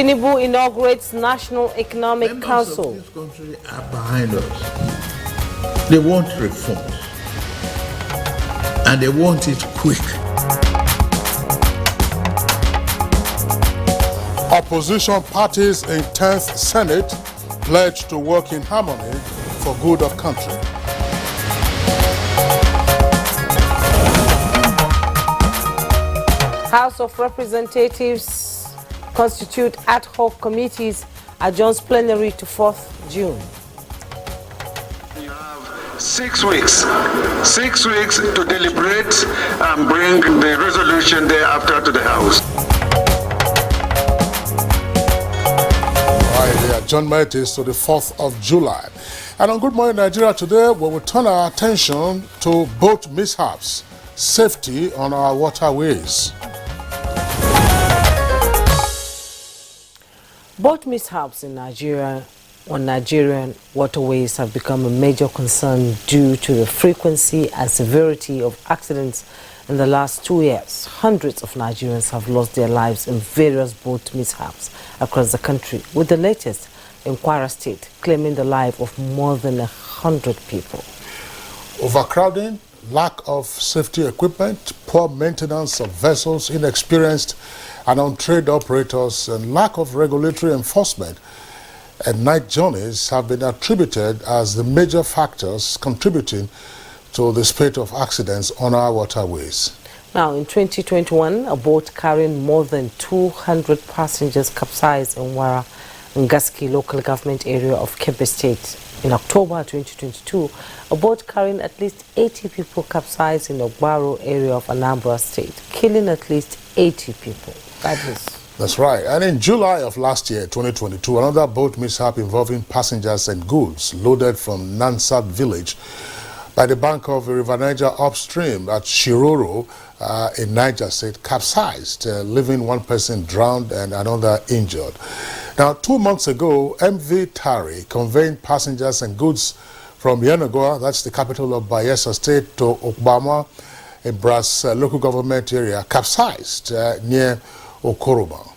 Tinubu inaugurates National Economic Council. Members of this country are behind us. They want reforms. And they want it quick. Opposition parties in 10th Senate pledge to work in harmony for good of country. House of Representatives constitute ad hoc committees, adjourns plenary to 4th June. You have 6 weeks. 6 weeks to deliberate and bring the resolution thereafter to the House. The adjournment is to the 4th of July. And on Good Morning Nigeria today, we will turn our attention to boat mishaps, safety on our waterways. Boat mishaps in Nigeria on Nigerian waterways have become a major concern due to the frequency and severity of accidents in the last 2 years. Hundreds of Nigerians have lost their lives in various boat mishaps across the country, with the latest in Kwara State claiming the life of more than 100 people. Overcrowding, lack of safety equipment, poor maintenance of vessels, inexperienced and untrained operators, and lack of regulatory enforcement and night journeys have been attributed as the major factors contributing to the spate of accidents on our waterways. Now, in 2021, a boat carrying more than 200 passengers capsized in Wara Ngaski local government area of Kebbi State. In October 2022, a boat carrying at least 80 people capsized in the Ogbaro area of Anambra State, killing at least 80 people. That's right. And in July of last year, 2022, another boat mishap involving passengers and goods loaded from Nansat village by the bank of the River Niger upstream at Shiroro in Niger State capsized, leaving one person drowned and another injured. Now, 2 months ago, MV Tari, conveying passengers and goods from Yenagoa, that's the capital of Bayelsa State, to Okbama in Brass local government area, capsized near Okoroba.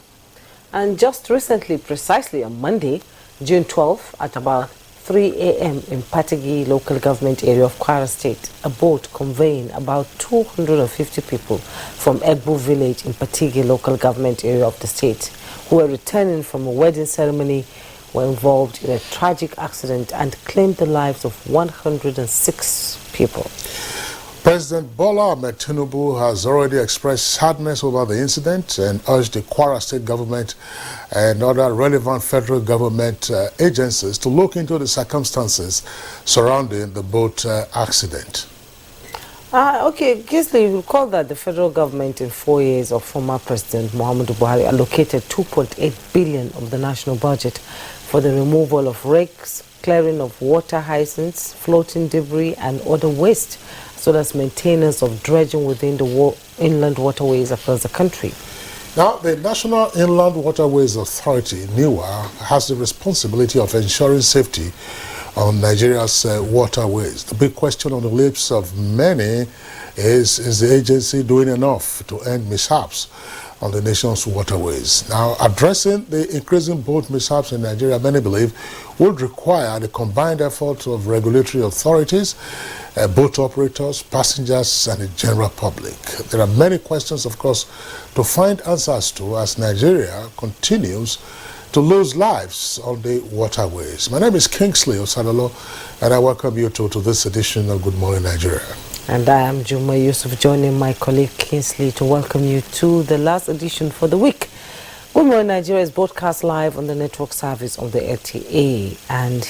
And just recently, precisely on Monday, June 12th, at about 3 a.m. in Patigi local government area of Kwara State, a boat conveying about 250 people from Egbu village in Patigi local government area of the state, who were returning from a wedding ceremony, were involved in a tragic accident and claimed the lives of 106 people. President Bola Ahmed Tinubu has already expressed sadness over the incident and urged the Kwara State government and other relevant federal government agencies to look into the circumstances surrounding the boat accident. Okay, Gisley, you recall that the federal government in 4 years of former President Muhammadu Buhari allocated 2.8 billion of the national budget for the removal of wrecks, clearing of water hyacinths, floating debris and other waste, so that's maintenance of dredging within the inland waterways across the country. Now, the National Inland Waterways Authority, NIWA, has the responsibility of ensuring safety on Nigeria's waterways. The big question on the lips of many is the agency doing enough to end mishaps on the nation's waterways? Now, addressing the increasing boat mishaps in Nigeria, many believe, would require the combined efforts of regulatory authorities, boat operators, passengers, and the general public. There are many questions, of course, to find answers to as Nigeria continues to lose lives on the waterways. My name is Kingsley Osadolo, and I welcome you to this edition of Good Morning Nigeria. And I am Juma Yusuf, joining my colleague Kingsley to welcome you to the last edition for the week. Good Morning Nigeria is broadcast live on the network service of the NTA, and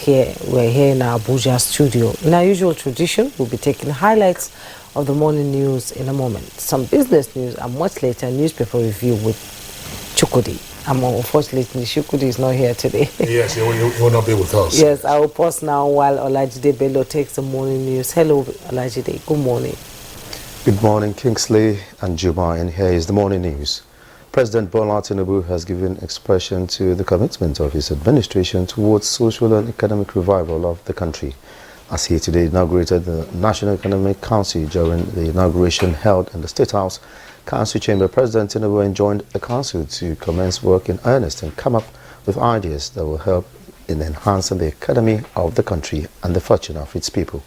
we're here in our Abuja studio. In our usual tradition, we'll be taking highlights of the morning news in a moment. Some business news and much later newspaper review with Chukudi. Unfortunately, Shukudi is not here today. Yes, he will not be with us. Yes, I will pause now while Olajide Bello takes the morning news. Hello, Olajide. Good morning. Good morning, Kingsley and Juma, and here is the morning news. President Bola Tinubu has given expression to the commitment of his administration towards social and economic revival of the country, as he today inaugurated the National Economic Council during the inauguration held in the State House. Council Chamber President Tinubu enjoined the council to commence work in earnest and come up with ideas that will help in enhancing the economy of the country and the fortune of its people.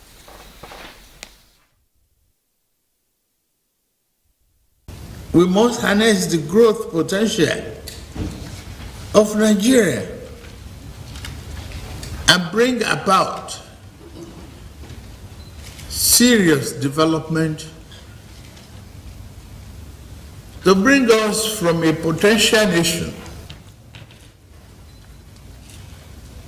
We must harness the growth potential of Nigeria and bring about serious development to bring us from a potential nation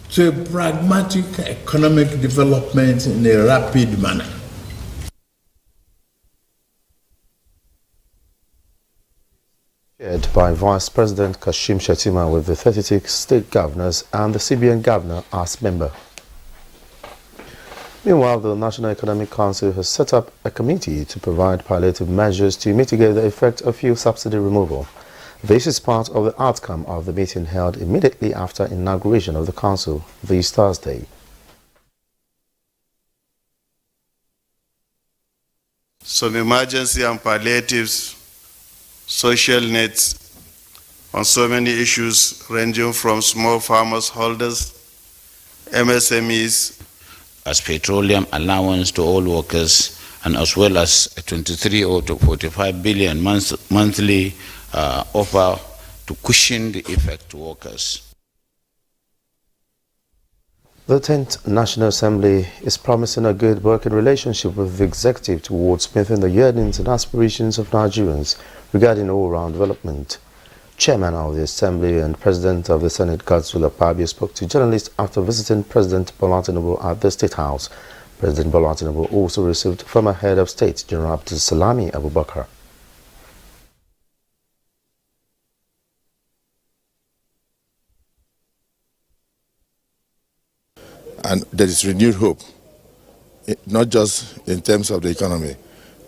to a pragmatic economic development in a rapid manner. Chaired by Vice President Kashim Shettima with the 36 state governors and the CBN governor as member. Meanwhile, the National Economic Council has set up a committee to provide palliative measures to mitigate the effect of fuel subsidy removal. This is part of the outcome of the meeting held immediately after inauguration of the council this Thursday. Some emergency and palliatives, social nets on so many issues ranging from small farmers holders, MSMEs, as petroleum allowance to all workers, and as well as a 23 or to 45 billion monthly offer to cushion the effect to workers. The 10th National Assembly is promising a good working relationship with the executive towards meeting the yearnings and aspirations of Nigerians regarding all-round development. Chairman of the Assembly and President of the Senate, Godswill Akpabio, spoke to journalists after visiting President Bola Tinubu at the State House. President Bola Tinubu also received former Head of State, General Abdul Salami Abubakar. And there is renewed hope, not just in terms of the economy,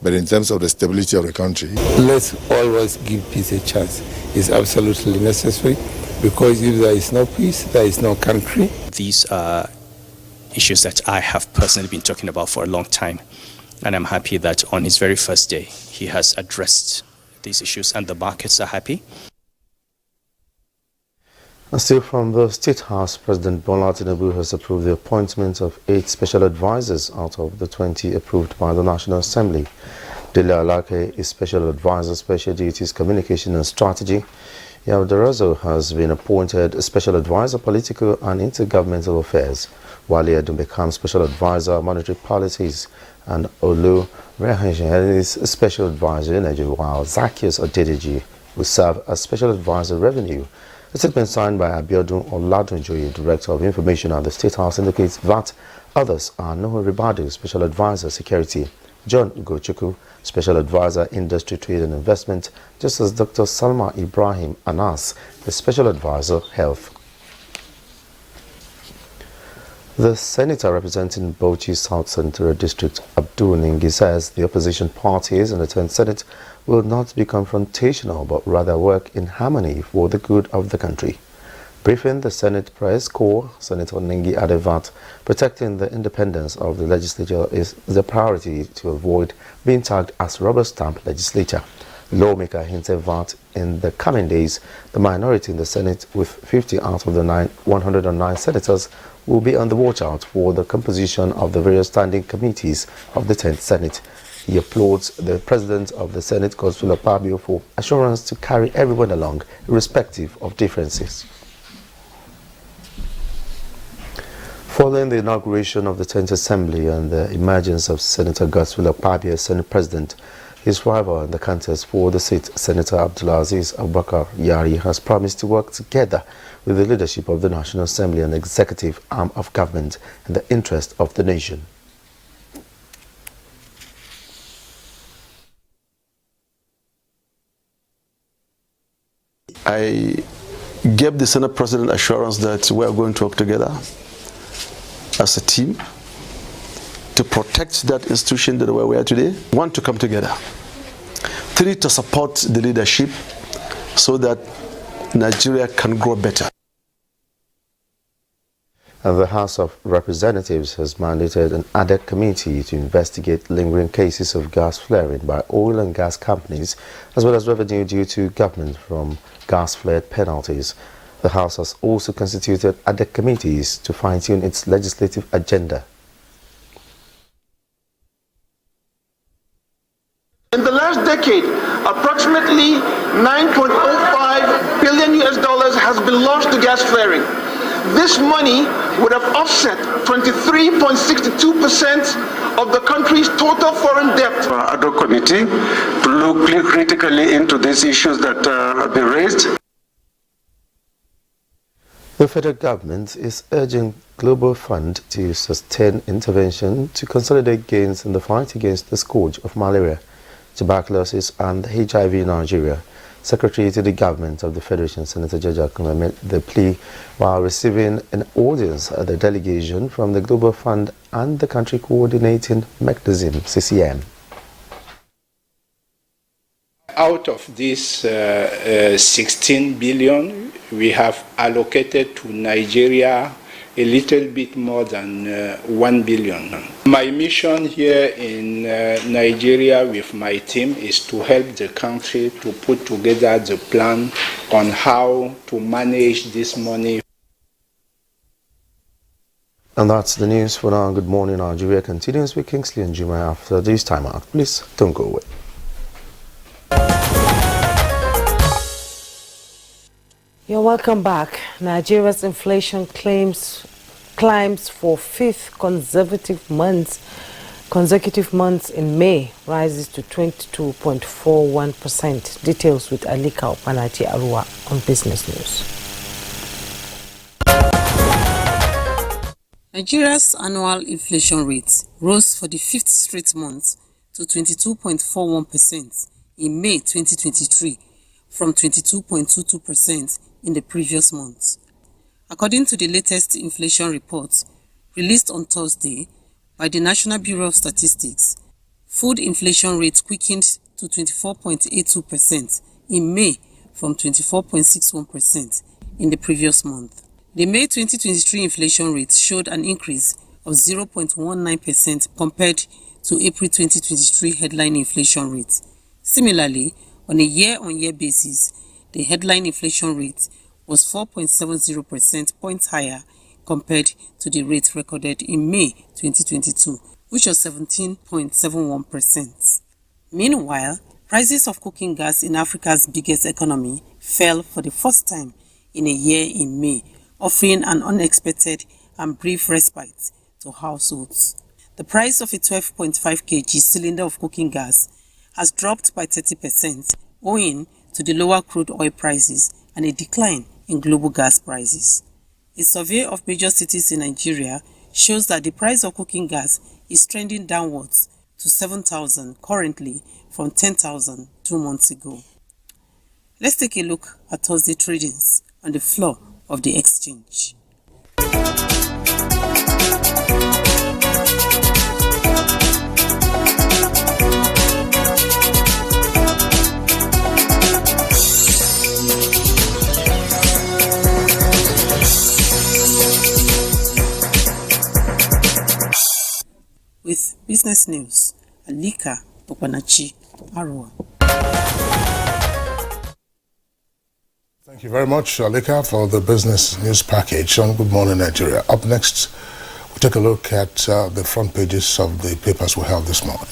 but in terms of the stability of the country. Let's always give peace a chance. It's absolutely necessary, because if there is no peace, there is no country. These are issues that I have personally been talking about for a long time, and I'm happy that on his very first day, he has addressed these issues and the markets are happy. And still from the State House, President Bola Tinubu has approved the appointment of 8 special advisors out of the 20 approved by the National Assembly. Dele Alake is Special Advisor, Special Duties, Communication and Strategy. Yaudarazo has been appointed Special Advisor, Political and Intergovernmental Affairs. Wale Edun becomes Special Advisor, Monetary Policies. And Olu Rehanjan is Special Advisor, Energy, while Zacchaeus Odedeji will serve as Special Advisor, Revenue. A statement signed by Abiodun Oladunjoye, Director of Information at the State House, indicates that others are Noah Ribadu, Special Advisor, Security, John Ugochukwu, Special Advisor, Industry, Trade and Investment, just as Dr. Salma Ibrahim Anas, the Special Advisor, Health. The Senator representing Bauchi South Central District, Abdul Ningi, says the opposition parties in the 10th Senate will not be confrontational but rather work in harmony for the good of the country. Briefing the Senate Press Corps, Senator Ningi added that protecting the independence of the legislature is the priority to avoid being tagged as rubber stamp legislature. The lawmaker hinted that in the coming days, the minority in the Senate, with 50 out of the 109 senators, will be on the watch out for the composition of the various standing committees of the 10th Senate. He applauds the President of the Senate, Godswill Akpabio, for assurance to carry everyone along, irrespective of differences. Following the inauguration of the 10th Assembly and the emergence of Senator Godswill Akpabio as Senate President, his rival in the contest for the seat, Senator Abdulaziz Abubakar Yari, has promised to work together with the leadership of the National Assembly and executive arm of government in the interest of the nation. I gave the Senate President assurance that we are going to work together as a team to protect that institution that we are today. One, to come together. 3, to support the leadership so that Nigeria can grow better. And the House of Representatives has mandated an ad hoc committee to investigate lingering cases of gas flaring by oil and gas companies, as well as revenue due to government from gas flare penalties. The House has also constituted ad hoc committees to fine-tune its legislative agenda. In the last decade, approximately $9.05 billion has been lost to gas flaring. This money would have offset 23.62% of the country's total foreign debt. Ad hoc committee to look critically into these issues that have been raised. The federal government is urging Global Fund to sustain intervention to consolidate gains in the fight against the scourge of malaria, tuberculosis and HIV in Nigeria. Secretary to the government of the Federation, Senator George Akuna, made the plea while receiving an audience at the delegation from the Global Fund and the Country Coordinating Mechanism, CCM. Out of this 16 billion, we have allocated to Nigeria a little bit more than 1 billion. My mission here in Nigeria with my team is to help the country to put together the plan on how to manage this money. And that's the news for now. Good morning, Nigeria continues with Kingsley and Juma after this time out. Please don't go away. You're welcome back. Nigeria's inflation climbs for fifth consecutive months in May, rises to 22.41%. Details with Alika Opanachi Arua on Business News. Nigeria's annual inflation rate rose for the fifth straight month to 22.41% in May 2023 from 22.22% in the previous month. According to the latest inflation report released on Thursday by the National Bureau of Statistics, food inflation rate quickened to 24.82% in May from 24.61% in the previous month. The May 2023 inflation rate showed an increase of 0.19% compared to April 2023 headline inflation rate. Similarly, on a year-on-year basis, the headline inflation rate was 4.70% points higher compared to the rate recorded in May 2022, which was 17.71%. Meanwhile, prices of cooking gas in Africa's biggest economy fell for the first time in a year in May, offering an unexpected and brief respite to households. The price of a 12.5 kg cylinder of cooking gas has dropped by 30%, owing to the lower crude oil prices and a decline in global gas prices. A survey of major cities in Nigeria shows that the price of cooking gas is trending downwards to 7,000 currently from 10,000 2 months ago. Let's take a look at Thursday tradings on the floor of the exchange. With Business News, Alika Opanachi Arua. Thank you very much, Alika, for the Business News package on Good Morning Nigeria. Up next, we'll take a look at the front pages of the papers we have this morning.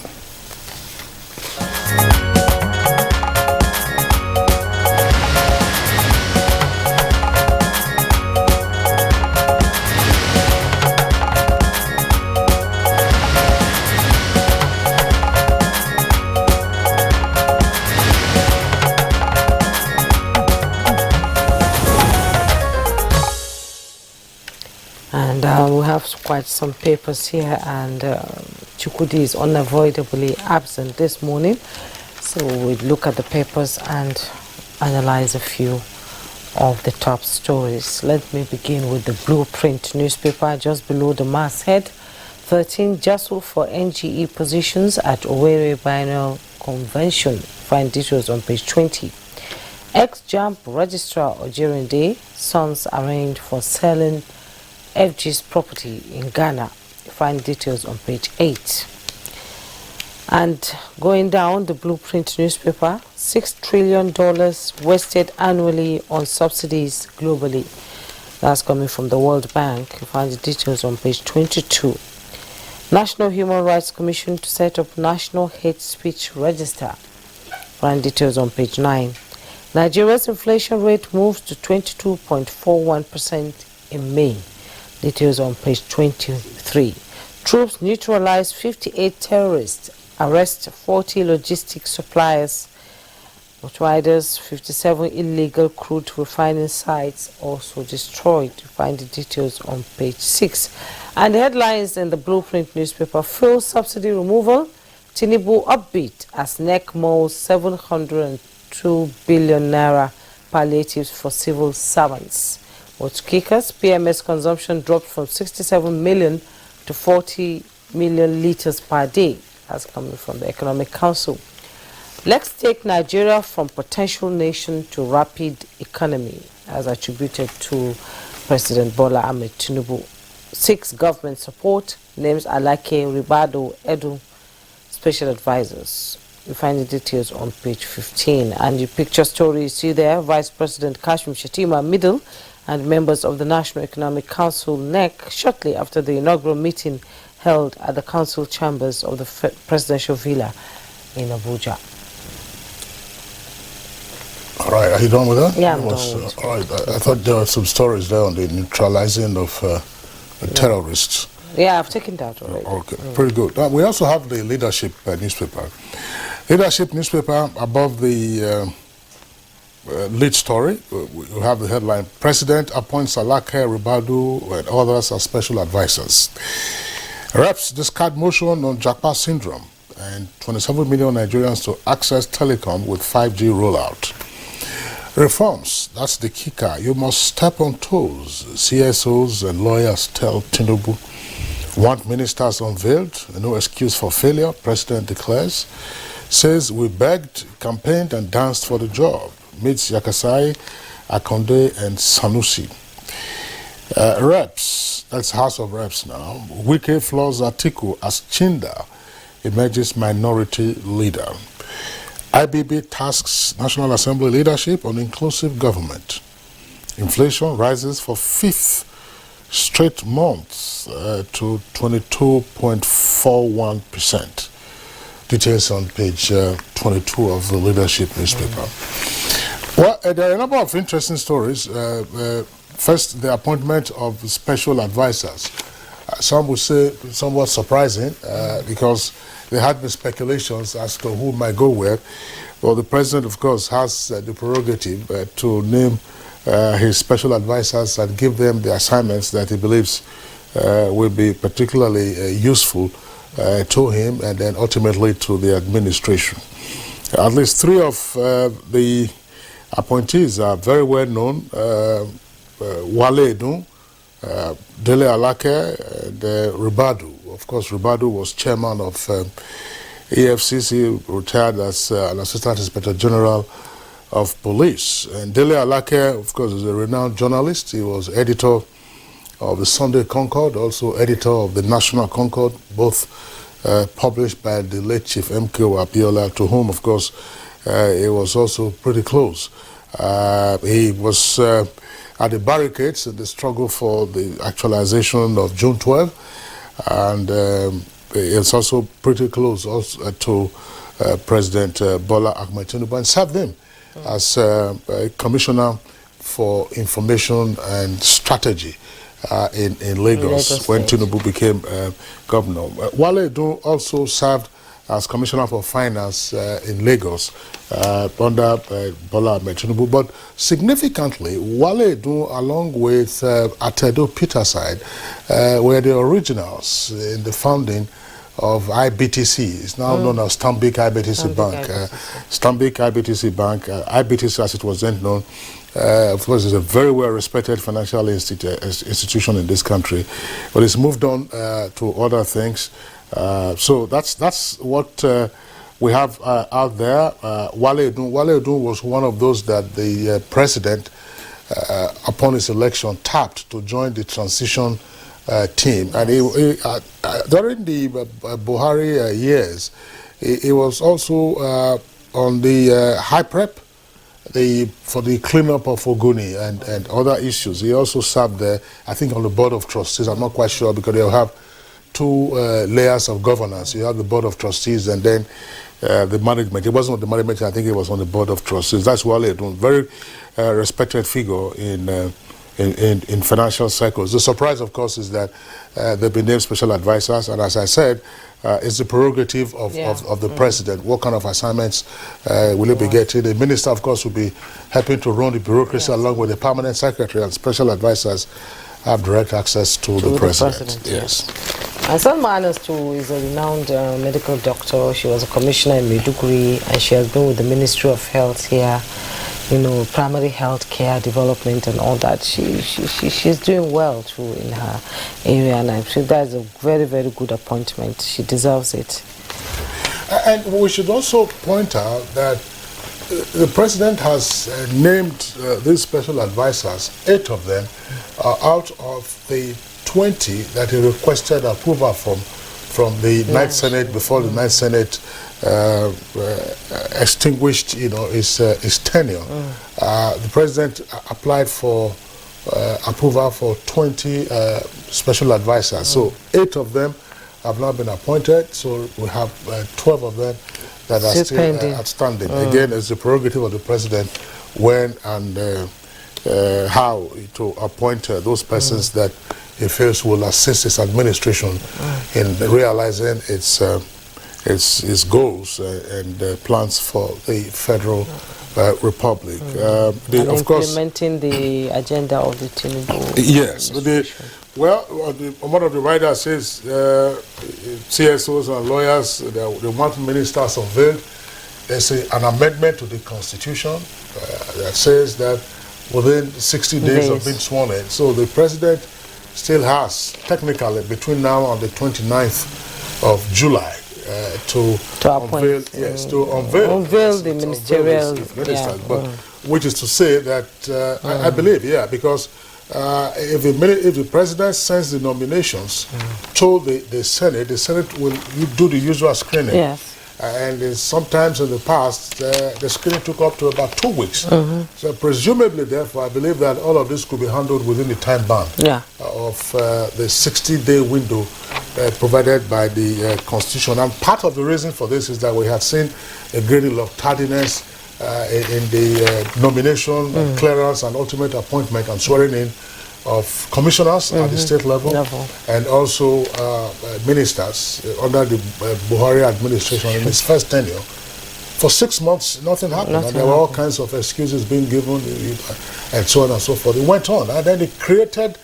We have quite some papers here, and Chukudi is unavoidably absent this morning. So we look at the papers and analyze a few of the top stories. Let me begin with the Blueprint newspaper just below the masthead. 13 jostle for NGE positions at Waterway Biennial Convention. Find details on page 20. Ex-Jump Registrar Nigerian Day, sons arraigned for selling FG's property in Ghana. You find details on page 8. And going down, the Blueprint newspaper, $6 trillion wasted annually on subsidies globally. That's coming from the World Bank. You find the details on page 22. National Human Rights Commission to set up National Hate Speech Register. Find details on page 9. Nigeria's inflation rate moves to 22.41% in May. Details on page 23. Troops neutralize 58 terrorists. Arrest 40 logistics suppliers. Riders, 57 illegal crude refining sites also destroyed. You find the details on page 6. And the headlines in the Blueprint newspaper: fuel subsidy removal, Tinubu upbeat as NEC mulls 702 billion naira palliatives for civil servants. What's kickers? PMS consumption dropped from 67 million to 40 million litres per day. That's coming from the Economic Council. Let's take Nigeria from potential nation to rapid economy, as attributed to President Bola Ahmed Tinubu. 6 government support, names Alake, Ribado, Edu, special advisors. You find the details on page 15. And the picture story you see there, Vice President Kashim Shettima middle and members of the National Economic Council NEC shortly after the inaugural meeting held at the council chambers of the presidential villa in Abuja. All right, are you done with that? Yeah, I'm done with all right, I thought there were some stories there on the neutralizing of terrorists. Yeah, I've taken that already. Okay, pretty good. We also have the Leadership newspaper. Leadership newspaper, above the lead story, we have the headline: President appoints Alake, Ribadu and others as special advisors. Reps discard motion on Japa syndrome, and 27 million Nigerians to access telecom with 5G rollout. Reforms, that's the kicker. You must step on toes. CSOs and lawyers tell Tinubu. Want ministers unveiled, no excuse for failure, President declares. Says we begged, campaigned and danced for the job. Meets Yakasai, Akonde and Sanusi. Reps, that's House of Reps now. Wike floors Atiku as Chinda emerges minority leader. IBB tasks National Assembly leadership on inclusive government. Inflation rises for 5th straight month to 22.41%. Details on page 22 of the Leadership newspaper. Well, there are a number of interesting stories. First, the appointment of special advisors. Some would say somewhat surprising because there had been speculations as to who might go where. Well, the president, of course, has the prerogative to name his special advisors and give them the assignments that he believes will be particularly useful to him and then ultimately to the administration. At least 3 of the appointees are very well known. Wale Edun, Dele Alake, and Ribadu. Of course, Ribadu was chairman of EFCC, retired as an Assistant Inspector General of Police. And Dele Alake, of course, is a renowned journalist. He was editor of the Sunday Concord, also editor of the National Concord, both published by the late Chief M.K. Abiola, to whom, of course, he was also pretty close. He was at the barricades in the struggle for the actualization of June 12, and it's also pretty close also to President Bola Ahmed Tinubu, and served him as Commissioner for Information and Strategy in Lagos when Tinubu became governor. Wale Edun also served as Commissioner for Finance in Lagos under Bola Ahmed Tinubu. But significantly, Wale Edun, along with Atedo Peterside, were the originals in the founding of IBTC. It's now known as Stanbic IBTC Bank. Stanbic IBTC Bank, IBTC as it was then known, of course, is a very well-respected financial institution in this country, but it's moved on to other things. So that's what we have out there. Wale Edun was one of those that the president upon his election, tapped to join the transition team. And during the Buhari years, he was also on the high prep for the cleanup of Ogoni and other issues. He also served there, I think, on the board of trustees. I'm not quite sure because they'll have two layers of governance. You have the board of trustees and then the management. It wasn't on the management, I think it was on the board of trustees. That's Wale Edun, very respected figure in financial circles. The surprise, of course, is that they've been named special advisors, and as I said, it's the prerogative of the president. What kind of assignments will he be getting? The minister, of course, will be helping to run the bureaucracy along with the permanent secretary, and special advisors have direct access to the president. Yes. And Salma Anas, too, is a renowned medical doctor. She was a commissioner in Maiduguri, and she has been with the Ministry of Health here, primary health care development and all that. She's doing well, too, in her area, and I'm sure that's a very, very good appointment. She deserves it. And we should also point out that the president has named these special advisors, 8 of them, out of the 20 that he requested approval from the Ninth Senate before the Ninth Senate extinguished, his tenure. The president applied for approval for 20 special advisors. So 8 of them have now been appointed. So we have 12 of them that are still outstanding. Again, it's the prerogative of the president when and how to appoint those persons that he feels will assist his administration in realizing its goals and plans for the federal republic. And of course, implementing the agenda of the Tinubu. Yes. One of the writers says CSOs and lawyers, they want ministers unveiled. There's an amendment to the Constitution that says that within 60 days of being sworn in. So the president still has, technically, between now and the 29th of July, to unveil the ministerial ministers. But which is to say that I believe, because if the president sends the nominations to the Senate will do the usual screening. Yes. And sometimes in the past, the screening took up to about 2 weeks. So presumably, therefore, I believe that all of this could be handled within the time band of the 60-day window provided by the Constitution. And part of the reason for this is that we have seen a great deal of tardiness in the nomination, clearance, and ultimate appointment and swearing in of commissioners at the state level. And also ministers under the Buhari administration in his first tenure. For 6 months, nothing happened. And there were all kinds of excuses being given and so on and so forth. It went on, and then it created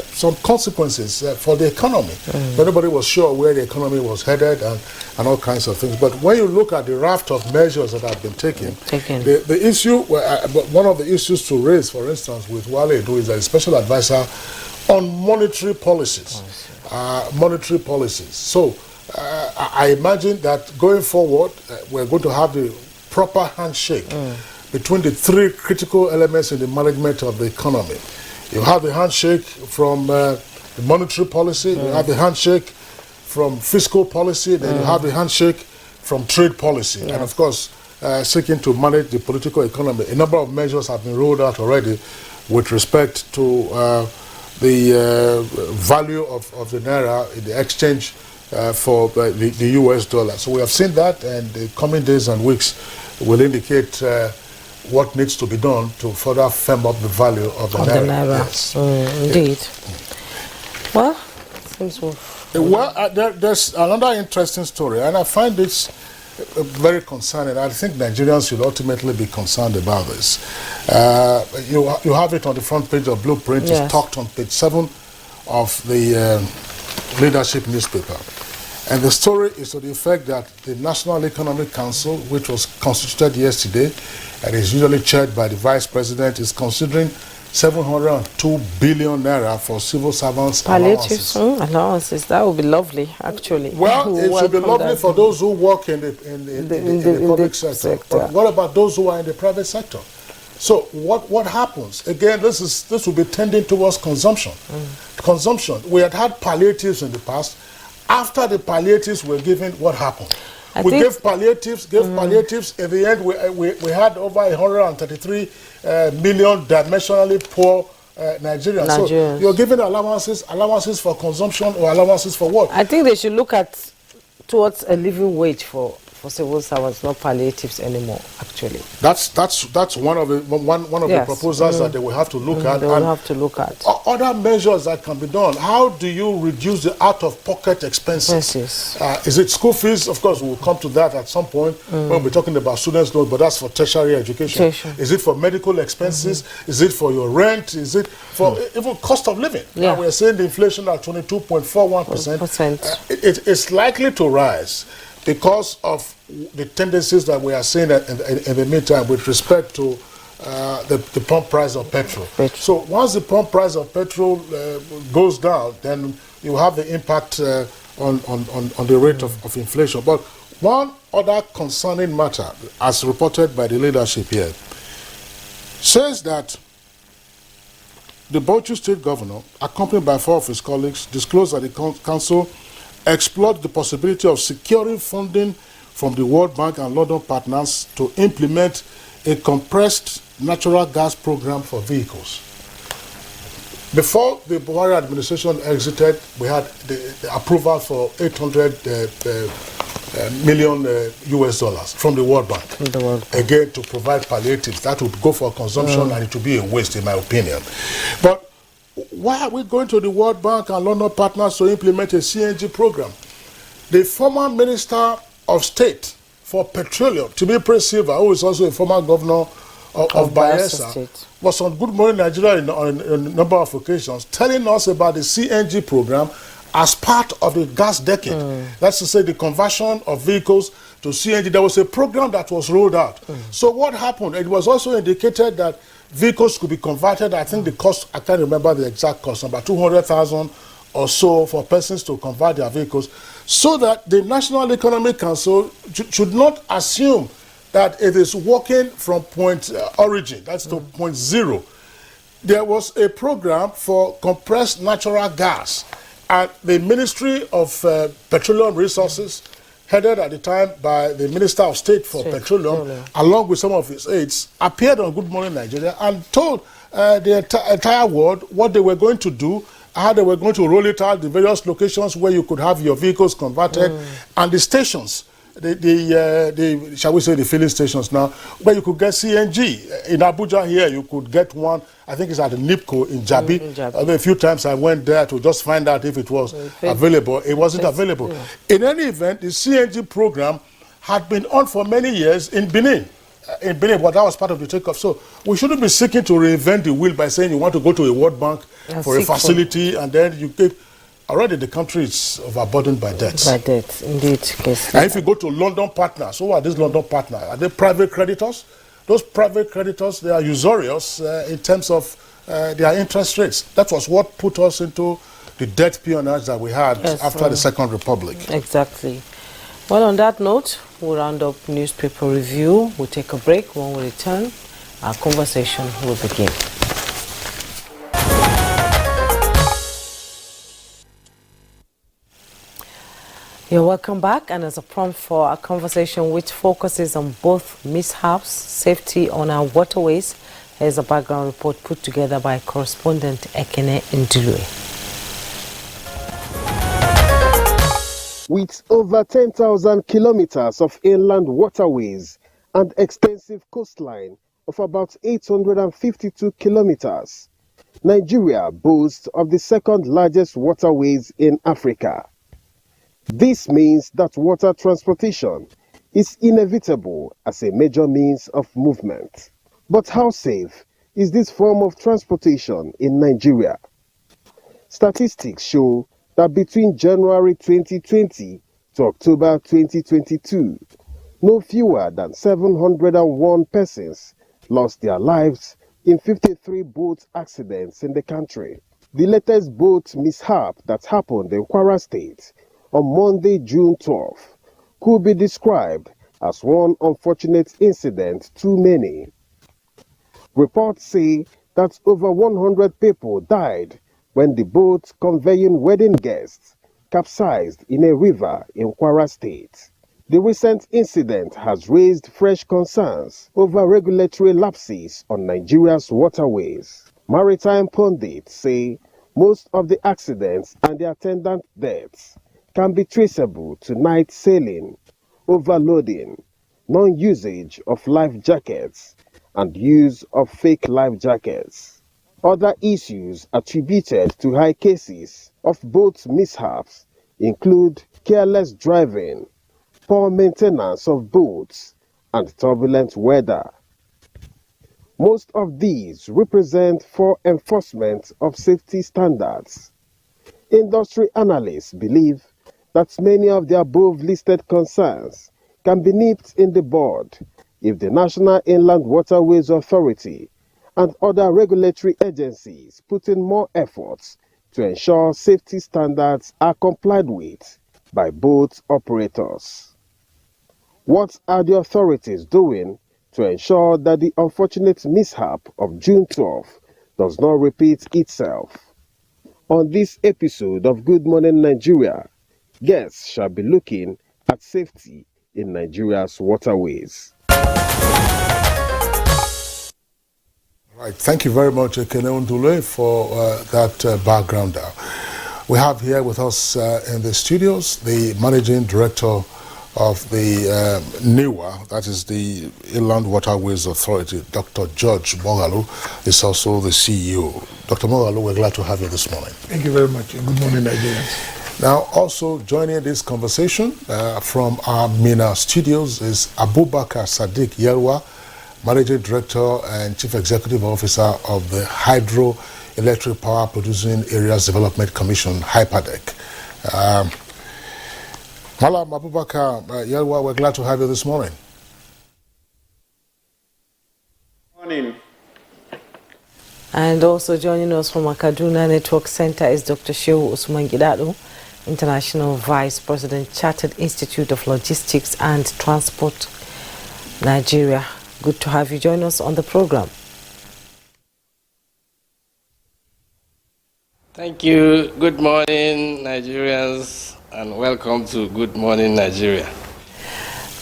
some consequences for the economy. Nobody was sure where the economy was headed and all kinds of things. But when you look at the raft of measures that have been taken, the issue, one of the issues to raise, for instance, with Wale Edu is that a special advisor on monetary policies. So I imagine that going forward, we're going to have the proper handshake between the 3 critical elements in the management of the economy. You have the handshake from the monetary policy, you have the handshake from fiscal policy, then you have the handshake from trade policy. And of course, seeking to manage the political economy. A number of measures have been rolled out already with respect to the value of the Naira in the exchange for the US dollar. So we have seen that, and the coming days and weeks will indicate what needs to be done to further firm up the value of the Naira. Yes. Indeed. Well, seems there's another interesting story, and I find this very concerning. I think Nigerians should ultimately be concerned about this. You have it on the front page of Blueprint. It's talked on page 7 of the leadership newspaper. And the story is to the effect that the National Economic Council, which was constituted yesterday and is usually chaired by the Vice President, is considering 702 billion naira for civil servants allowances. Allowances. That would be lovely, actually. Well, it should be lovely for those who work in the public sector. But what about those who are in the private sector? So what happens? Again, this will be tending towards consumption. Consumption. We had palliatives in the past. After the palliatives were given, what happened? We gave palliatives. In the end, we had over 133 million dimensionally poor Nigerians. So you're giving allowances for consumption, or allowances for what? I think they should look at towards a living wage for civil servants, not palliatives anymore. Actually, that's one of the the proposals that they will have to look at. They will have to look at other measures that can be done. How do you reduce the out-of-pocket expenses? Is it school fees? Of course, we'll come to that at some point when we're talking about students' loans, but that's for tertiary education. Is it for medical expenses? Is it for your rent? Is it for even cost of living? Now we're seeing the inflation at 22.41%. It's likely to rise because of the tendencies that we are seeing in the meantime with respect to the pump price of petrol. So once the pump price of petrol goes down, then you have the impact on the rate of inflation. But one other concerning matter, as reported by the leadership here, says that the Bauchi State Governor, accompanied by 4 of his colleagues, disclosed that the council explored the possibility of securing funding from the World Bank and London partners to implement a compressed natural gas program for vehicles. Before the Buhari administration exited, we had the approval for 800 million US dollars from the World Bank. Again, to provide palliatives. That would go for consumption and it would be a waste, in my opinion. But why are we going to the World Bank and London partners to implement a CNG program? The former Minister of State for Petroleum, Timipre Silva, who is also a former governor of Bayelsa, was on Good Morning Nigeria on a number of occasions telling us about the CNG program as part of the gas decade. That's to say, the conversion of vehicles to CNG. There was a program that was rolled out. So what happened? It was also indicated that vehicles could be converted. I think the cost, I can't remember the exact cost, about 200,000 or so for persons to convert their vehicles, so that the National Economic Council should not assume that it is working from point origin, that's to point zero. There was a program for compressed natural gas, and the Ministry of Petroleum Resources, headed at the time by the Minister of State for Petroleum, along with some of his aides, appeared on Good Morning Nigeria and told the entire world what they were going to do, how they were going to roll it out, the various locations where you could have your vehicles converted, and the stations, shall we say the filling stations now, where you could get CNG. In Abuja here, you could get one, I think it's at the NIPCO in Jabi. A few times I went there to just find out if it was available. It wasn't available. In any event, the CNG program had been on for many years in Benin. But that was part of the takeoff. So we shouldn't be seeking to reinvent the wheel by saying you want to go to a World Bank for a facility, and then you take. Already the country is overburdened by debts. By debts, indeed. And if you go to London partners, who are these London partners? Are they private creditors? Those private creditors, they are usurious in terms of their interest rates. That was what put us into the debt peonage that we had after the Second Republic. Exactly. Well, on that note, we'll round up newspaper review. We'll take a break. When we return, our conversation will begin. You're welcome back, and as a prompt for a conversation which focuses on both mishaps, safety on our waterways, here's a background report put together by correspondent Ekene Ndulue. With over 10,000 kilometers of inland waterways and extensive coastline of about 852 kilometers, Nigeria boasts of the second largest waterways in Africa. This means that water transportation is inevitable as a major means of movement. But how safe is this form of transportation in Nigeria? Statistics show that between January 2020 to October 2022, no fewer than 701 persons lost their lives in 53 boat accidents in the country. The latest boat mishap that happened in Kwara State on Monday, June 12, could be described as one unfortunate incident too many. Reports say that over 100 people died when the boat conveying wedding guests capsized in a river in Kwara State. The recent incident has raised fresh concerns over regulatory lapses on Nigeria's waterways. Maritime pundits say most of the accidents and the attendant deaths can be traceable to night sailing, overloading, non-usage of life jackets, and use of fake life jackets. Other issues attributed to high cases of boat mishaps include careless driving, poor maintenance of boats, and turbulent weather. Most of these represent for enforcement of safety standards. Industry analysts believe that many of the above-listed concerns can be nipped in the bud if the National Inland Waterways Authority and other regulatory agencies put in more efforts to ensure safety standards are complied with by boat operators. What are the authorities doing to ensure that the unfortunate mishap of June 12 does not repeat itself? On this episode of Good Morning Nigeria, guests shall be looking at safety in Nigeria's waterways. Right, thank you very much, Ekene Ndule, for that background. We have here with us in the studios the Managing Director of the NIWA, that is the Inland Waterways Authority, Dr. George Moghalu, is also the CEO. Dr. Moghalu, we're glad to have you this morning. Thank you very much, and good morning, Nigerians. Now, also joining this conversation from our MENA studios is Abubakar Sadiq Yelwa, Managing Director and Chief Executive Officer of the Hydroelectric Power Producing Areas Development Commission, HYPADEC. Malam Abubakar Yelwa, we're glad to have you this morning. Morning. And also joining us from our Kaduna Network Center is Dr. Shehu Usman Gidado, International Vice President, Chartered Institute of Logistics and Transport, Nigeria. Good to have you join us on the program. Thank you. Good morning, Nigerians, and welcome to Good Morning Nigeria.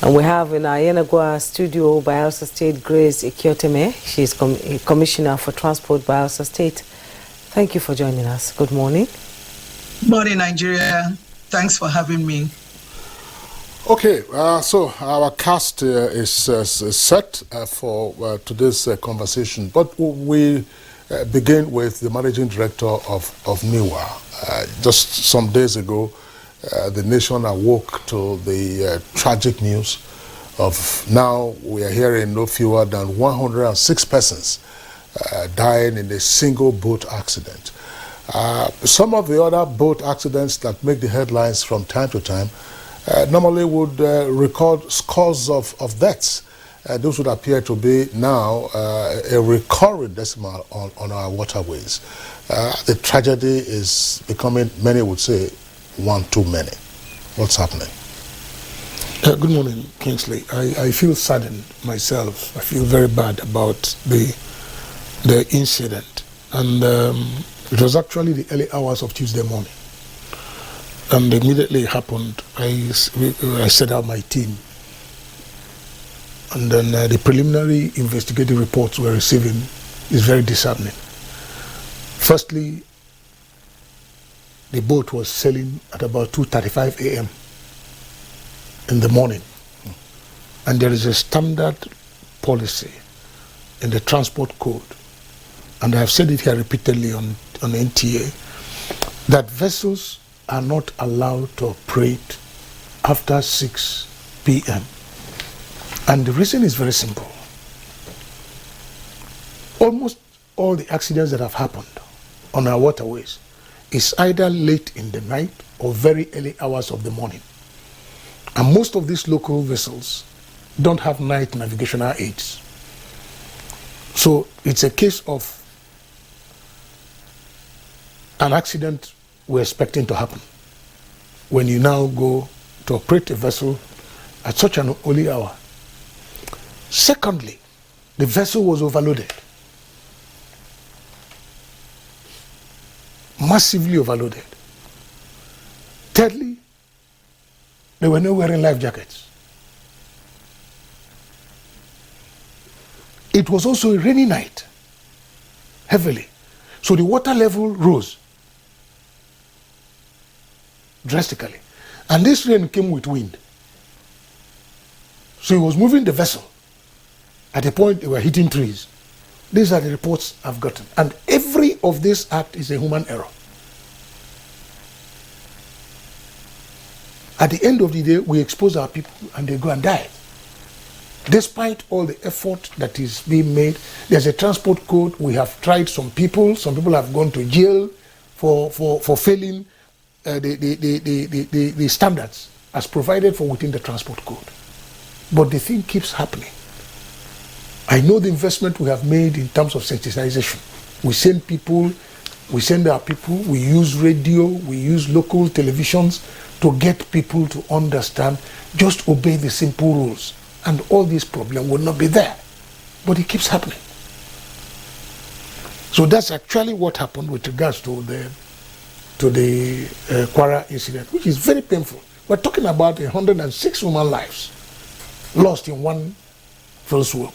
And we have in our Yenagua studio Bayelsa State Grace Ikioteme. She is Commissioner for Transport, Bayelsa State. Thank you for joining us. Good morning. Morning, Nigeria. Thanks for having me. Okay, so our cast is set for today's conversation, but we begin with the Managing Director of NIWA. Just some days ago, the nation awoke to the tragic news of now we are hearing no fewer than 106 persons dying in a single boat accident. Some of the other boat accidents that make the headlines from time to time normally would record scores of deaths. Those would appear to be now a recurring decimal on our waterways. The tragedy is becoming, many would say, one too many. What's happening? Good morning, Kingsley. I feel saddened myself. I feel very bad about the incident. And it was actually the early hours of Tuesday morning. And immediately it happened, I set out my team. And then the preliminary investigative reports we're receiving is very disheartening. Firstly, the boat was sailing at about 2:35 a.m. in the morning. And there is a standard policy in the transport code, and I have said it here repeatedly on NTA, that vessels are not allowed to operate after 6 p.m. And the reason is very simple. Almost all the accidents that have happened on our waterways is either late in the night or very early hours of the morning. And most of these local vessels don't have night navigational aids. So it's a case of an accident we're expecting to happen when you now go to operate a vessel at such an early hour. Secondly, the vessel was overloaded. massively overloaded. Thirdly, they were not wearing life jackets. It was also a rainy night, heavily. So the water level rose drastically. And this rain came with wind. So it was moving the vessel. At a point, they were hitting trees. These are the reports I've gotten. And every of this act is a human error. At the end of the day, we expose our people and they go and die. Despite all the effort that is being made, there's a transport code. We have tried some people. Some people have gone to jail for failing the standards as provided for within the transport code. But the thing keeps happening. I know the investment we have made in terms of sensitization. We send people, we send our people, we use radio, we use local televisions to get people to understand, just obey the simple rules. And all this problem will not be there. But it keeps happening. So that's actually what happened with regards to the Kwara incident, which is very painful. We're talking about 106 human lives lost in one fell swoop.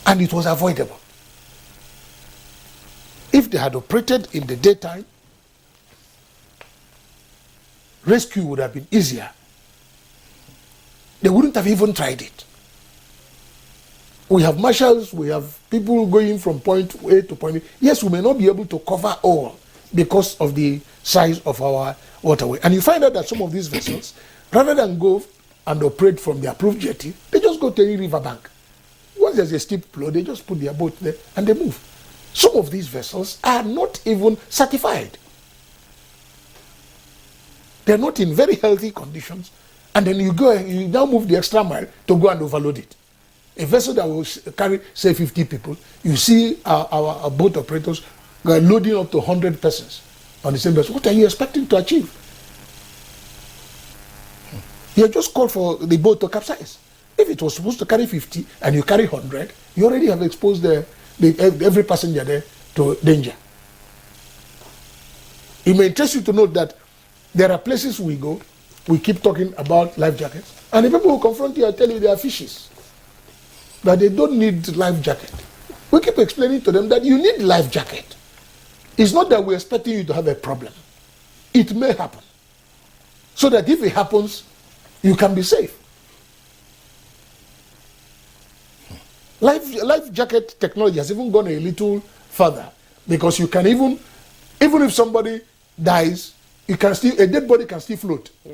And it was avoidable. If they had operated in the daytime, rescue would have been easier. They wouldn't have even tried it. We have marshals, we have people going from point A to point B. Yes, we may not be able to cover all because of the size of our waterway. And you find out that some of these vessels, rather than go and operate from the approved jetty, they just go to any riverbank. Once there's a steep flow, they just put their boat there and they move. Some of these vessels are not even certified. They're not in very healthy conditions. And then you now move the extra mile to go and overload it. A vessel that will carry, say, 50 people, you see our boat operators loading up to 100 persons on the same vessel. What are you expecting to achieve? You just called for the boat to capsize. If it was supposed to carry 50 and you carry 100, you already have exposed every passenger there to danger. It may interest you to note that there are places we go, we keep talking about life jackets, and the people who confront you tell you they are fishes, that they don't need life jacket. We keep explaining to them that you need life jacket. It's not that we're expecting you to have a problem. It may happen. So that if it happens, you can be safe. Life jacket technology has even gone a little further, because you can even if somebody dies, a dead body can still float. Yeah.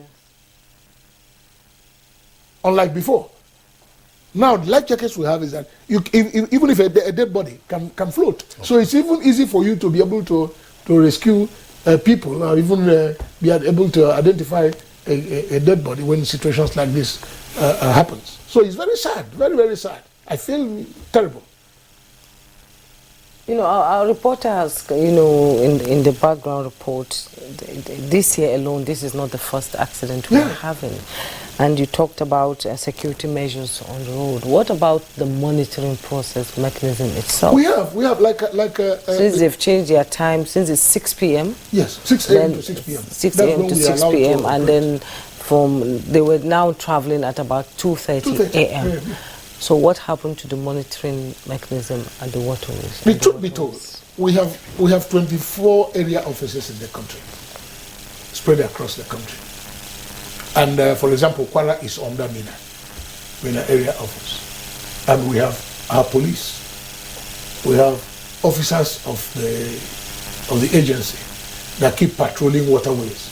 Unlike before. Now, the life jackets we have is that even if a dead body can float. Okay. So it's even easy for you to be able to rescue people, or even be able to identify a dead body when situations like this happens. So it's very sad, very, very sad. I feel terrible. You know, our reporter has, in the background report, this year alone, this is not the first accident we're having. And you talked about security measures on the road. What about the monitoring process mechanism itself? We have like since they've changed their time, since it's 6 p.m. Yes, 6 a.m. to 6 p.m. 6 a.m. to 6 p.m. And then they were now traveling at about 2:30 a.m. Yeah. So what happened to the monitoring mechanism at the waterways? The truth be told, we have 24 area offices in the country, spread across the country. And for example, Kwara is under Mina area office. And we have our police. We have officers of the agency that keep patrolling waterways.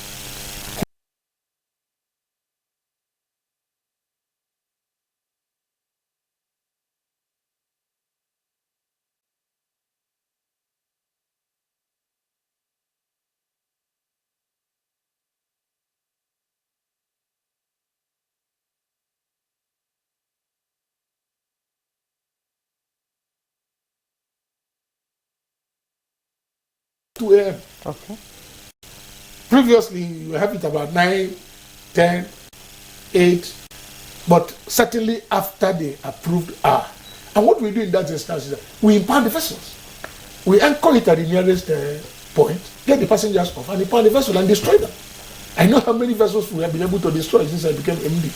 A.m. Okay. Previously, you have it about 9, 10, 8, but certainly after the approved hour. And what we do in that instance is that we impound the vessels. We anchor it at the nearest point, get the passengers off, and they pound the vessel and destroy them. I know how many vessels we have been able to destroy since I became MD.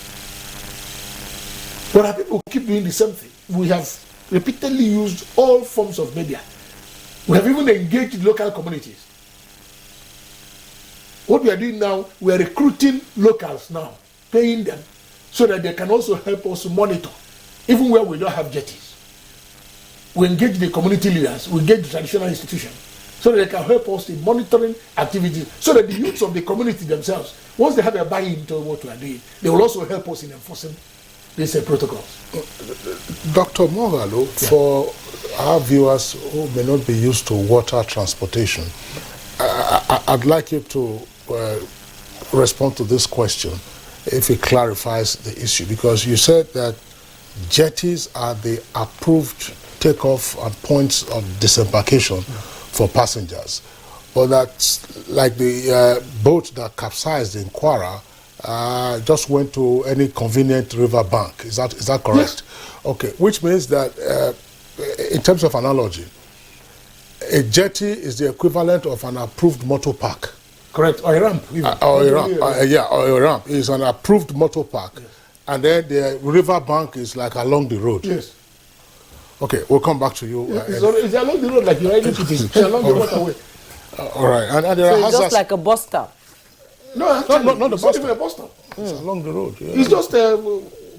But our people keep doing the same thing. We have repeatedly used all forms of media. We have even engaged local communities. What we are doing now, we are recruiting locals now, paying them, so that they can also help us monitor, even where we don't have jetties. We engage the community leaders, we engage the traditional institutions, so that they can help us in monitoring activities, so that the youths of the community themselves, once they have a buy-in into what we are doing, they will also help us in enforcing these protocols. Dr. Mogalo, for our viewers who may not be used to water transportation, I'd like you to respond to this question if it clarifies the issue, because you said that jetties are the approved takeoff and points of disembarkation for passengers, but that's like the boat that capsized in Kwara just went to any convenient river bank. Is that correct? Yes. Okay, which means that in terms of analogy, a jetty is the equivalent of an approved motor park. Correct, or a ramp. Or a ramp is an approved motor park, yes. And then the river bank is like along the road. Yes. Okay, we'll come back to you. It's along the road, like you're able to do. It's along the waterway. All right, and there so are it's just like a bus stop. No, actually, not the it's bus not even a bus stop. It's along the road. Yeah. It's just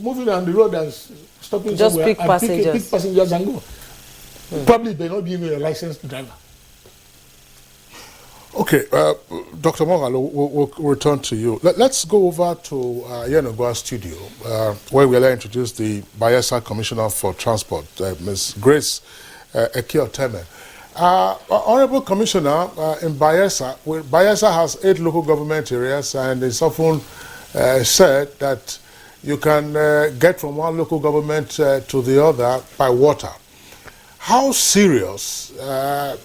moving on the road and stopping just somewhere pick passengers. Pick passengers and go. Probably they not give me a licensed driver. Okay, Dr. Mogalo, we'll return to you. Let's go over to Yenogwa studio, where we'll introduce the Bayelsa Commissioner for Transport, Ms. Grace Ekioteme. Honorable Commissioner, in Bayelsa has 8 local government areas, and it's often said that you can get from one local government to the other by water. How serious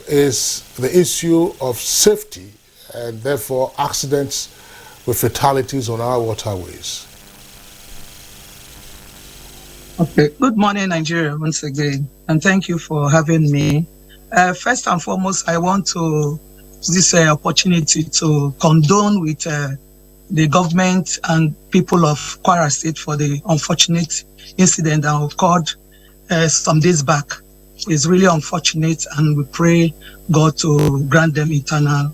is the issue of safety and therefore accidents with fatalities on our waterways? Okay, good morning, Nigeria, once again, and thank you for having me. First and foremost, I want to use this opportunity to condone with the government and people of Kwara State for the unfortunate incident that occurred some days back. It's really unfortunate, and we pray God to grant them eternal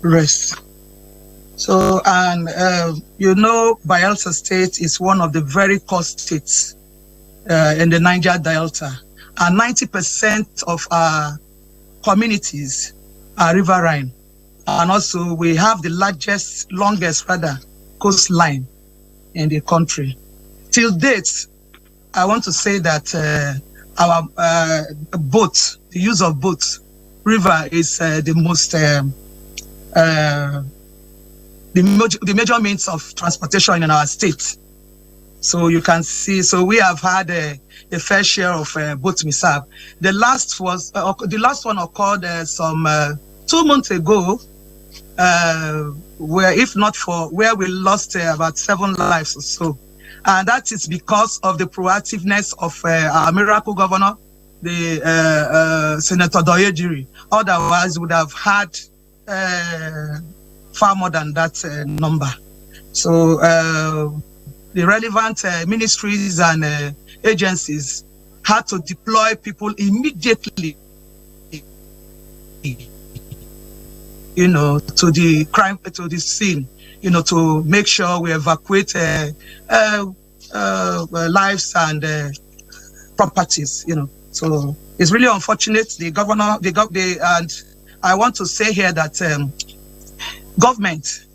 rest. So, and Bayelsa State is one of the very coast states in the Niger Delta, and 90% of our communities are riverine, and also we have the longest coastline in the country. Till date, I want to say that our the use of boats, river is the most the major means of transportation in our state. So you can see, so we have had a fair share of boat mishap. The last one occurred some 2 months ago, where we lost about 7 lives or so. And that is because of the proactiveness of our miracle governor, the Senator Doyejiri. Otherwise, we would have had far more than that number. So the relevant ministries and agencies had to deploy people immediately, to the scene, to make sure we evacuate lives and properties, So it's really unfortunate. The governor, and I want to say here that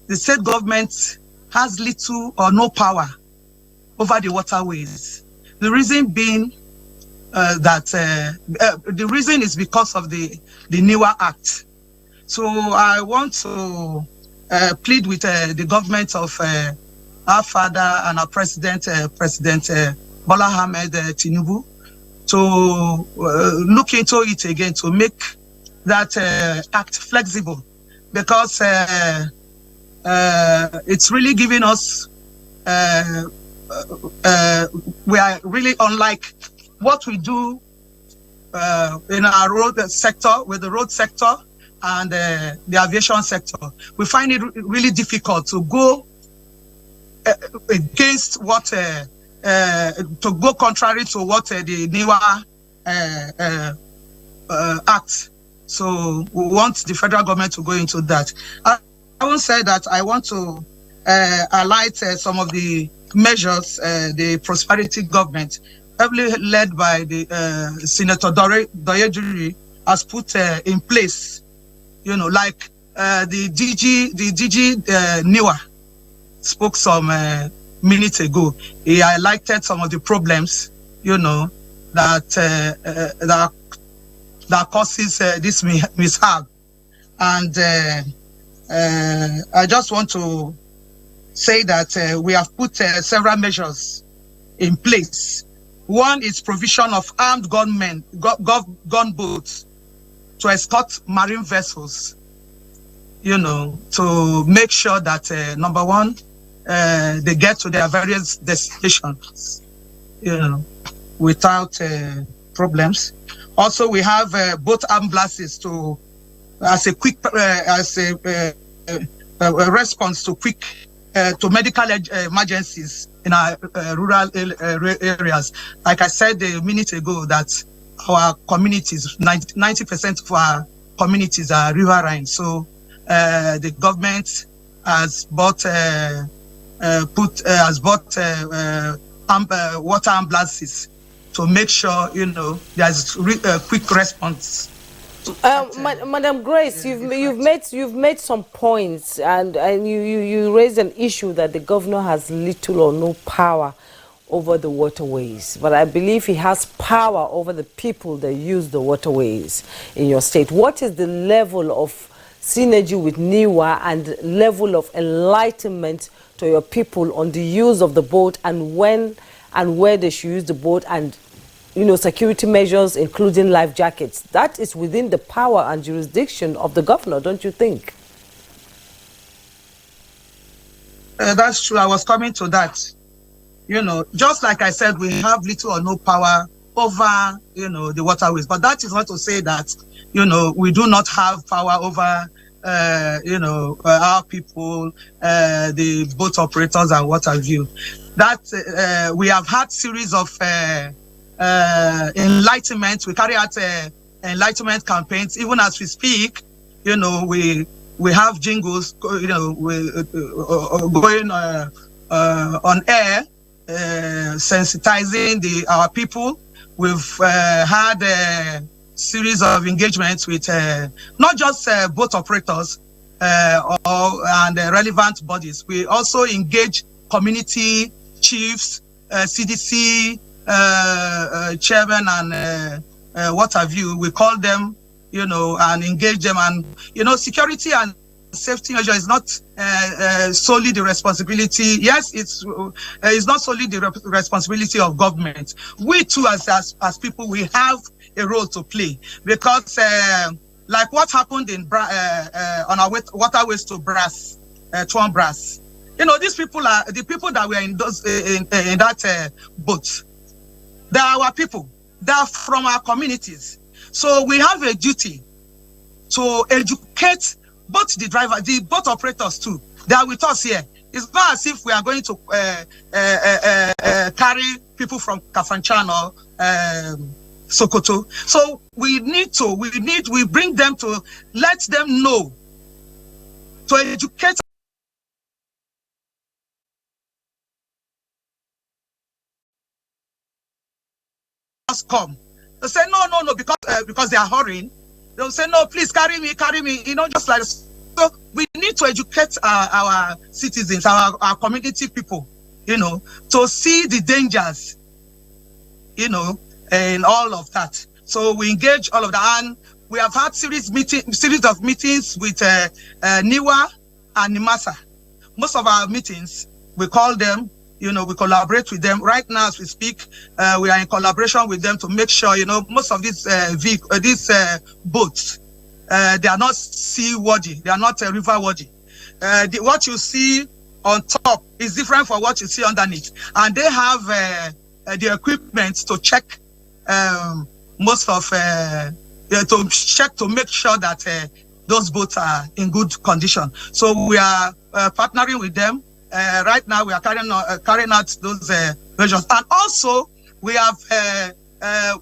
the state government has little or no power over the waterways. The reason being the reason is because of the NEWA Act. So I want to plead with the government of our father and our President Bola Ahmed Tinubu to look into it again, to make that act flexible, because it's really giving us, we are really unlike what we do in our road sector, with the road sector and the aviation sector. We find it really difficult to go against what, to go contrary to what the NIWA Act. So we want the federal government to go into that. I won't say that. I want to highlight some of the measures the prosperity government, heavily led by the Senator Doyejuri, has put in place. You know, like the DG NIWA spoke some minutes ago. He highlighted some of the problems, you know, that that causes this mishap. And I just want to say that we have put several measures in place. One is provision of armed gunboats to escort marine vessels, you know, to make sure that, number one, they get to their various destinations, you know, without problems. Also, we have boat ambulances to, as a quick, a response to quick, to medical emergencies in our rural areas. Like I said a minute ago, that our communities, 90% of our communities are riverine. So the government has bought water ambulances to make sure, you know, there's a quick response. Madam Grace, you've made some points, and you raised an issue that the governor has little or no power over the waterways, but I believe he has power over the people that use the waterways in your state. What is the level of synergy with NIWA and level of enlightenment to your people on the use of the boat, and when and where they should use the boat, and, you know, security measures, including life jackets? That is within the power and jurisdiction of the governor, don't you think? That's true. I was coming to that. You know, just like I said, we have little or no power over, you know, the waterways. But that is not to say that, you know, we do not have power over, you know, our people, the boat operators and what have you. That we have had series of enlightenment. We carry out enlightenment campaigns. Even as we speak, you know, we have jingles, you know, going on air, sensitizing our people. We've had a series of engagements with not just boat operators and relevant bodies. We also engage community chiefs, CDC chairman, and what have you. We call them, you know, and engage them. And, you know, security and safety measure is not solely the responsibility. Yes, it's not solely the responsibility of government. We too, as people, we have a role to play, because like what happened in on our waterways to Tuan Brass. You know, these people are the people that were in those in that boat. They are our people. They are from our communities. So we have a duty to educate both the driver, the boat operators too. They are with us here. It's not as if we are going to carry people from Kafanchan or Sokoto. So we bring them to let them know, to educate us. Come. They say no, because they are hurrying. They'll say no, please carry me, you know, just like. So we need to educate our citizens, our community people, you know, to see the dangers, you know, and all of that. So we engage all of that, and we have had series of meetings with NIWA and NIMASA. Most of our meetings, we call them, you know, we collaborate with them. Right now, as we speak, we are in collaboration with them to make sure, you know, most of these boats, they are not seaworthy, they are not river-worthy. What you see on top is different from what you see underneath, and they have the equipment to check most of to check to make sure that those boats are in good condition. So we are partnering with them. Right now, we are carrying out those measures. And also, we have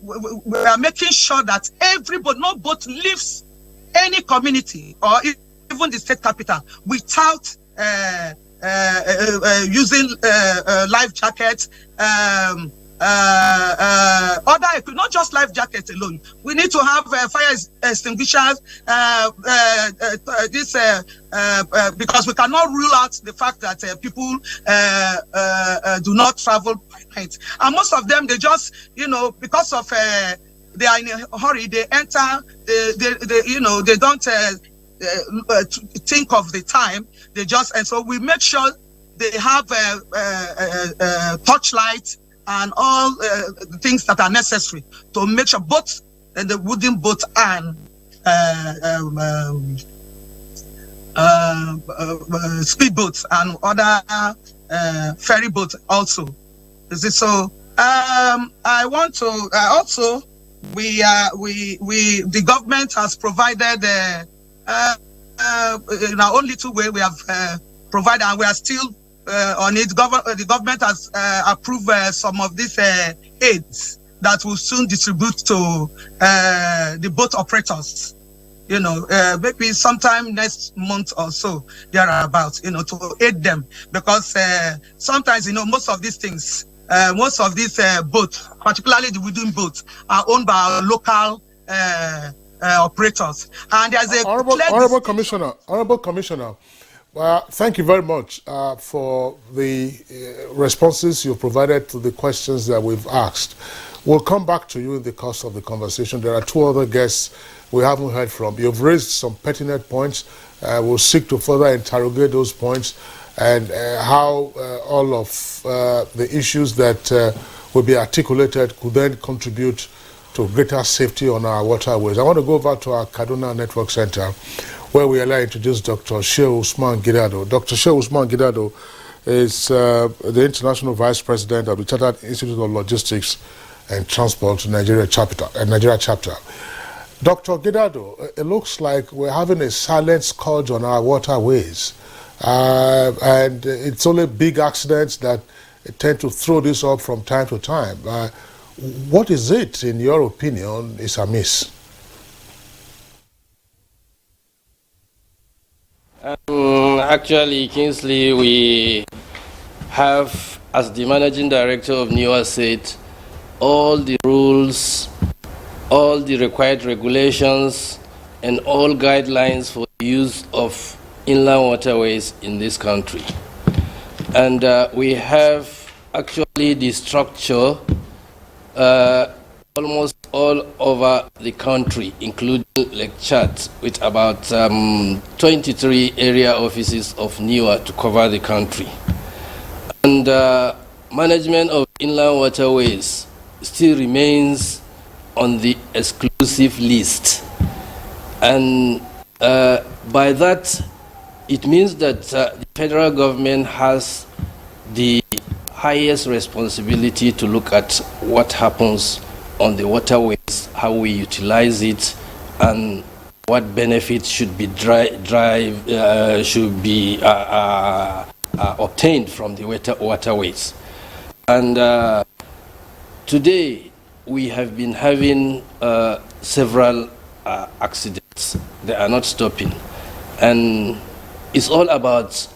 we are making sure that every boat, no boat leaves any community or even the state capital without using life jackets, other, not just life jackets alone. We need to have fire extinguishers. Because we cannot rule out the fact that people do not travel by night, and most of them, they just, because of they are in a hurry, they enter. They don't think of the time. They just, and so we make sure they have torchlight and all the things that are necessary to make sure both the wooden boat and speedboats and other ferry boats also. Is it so? I want to also, the government has provided in our own little way, we have provided, and we are still on it. The government has approved some of these aids that will soon distribute to the boat operators. Maybe sometime next month or so, thereabouts, to aid them, because sometimes, most of these things, most of these boats, particularly the wooden boats, are owned by our local operators. And there's a Honorable Commissioner, thank you very much for the responses you provided to the questions that we've asked. We'll come back to you in the course of the conversation. There are two other guests we haven't heard from. You've raised some pertinent points. We'll seek to further interrogate those points and how all of the issues that will be articulated could then contribute to greater safety on our waterways. I want to go back to our Kaduna Network Center, where we allow introduce Dr. Shehu Usman Gidado. Dr. Shehu Usman Gidado is the International Vice President of the Chartered Institute of Logistics and Transport Nigeria chapter. Dr. Gidado, it looks like we're having a silent scourge on our waterways, and it's only big accidents that tend to throw this up from time to time. What is it, in your opinion, is amiss? Actually, Kingsley, we have, as the Managing Director of NEWA said, all the rules, all the required regulations, and all guidelines for the use of inland waterways in this country. And we have actually the structure almost all over the country, including Lake Chad, with about 23 area offices of NEWA to cover the country. And management of inland waterways still remains on the exclusive list. And by that, it means that the federal government has the highest responsibility to look at what happens on the waterways, how we utilize it, and what benefits should be obtained from the waterways. And today we have been having several accidents. They are not stopping, and it's all about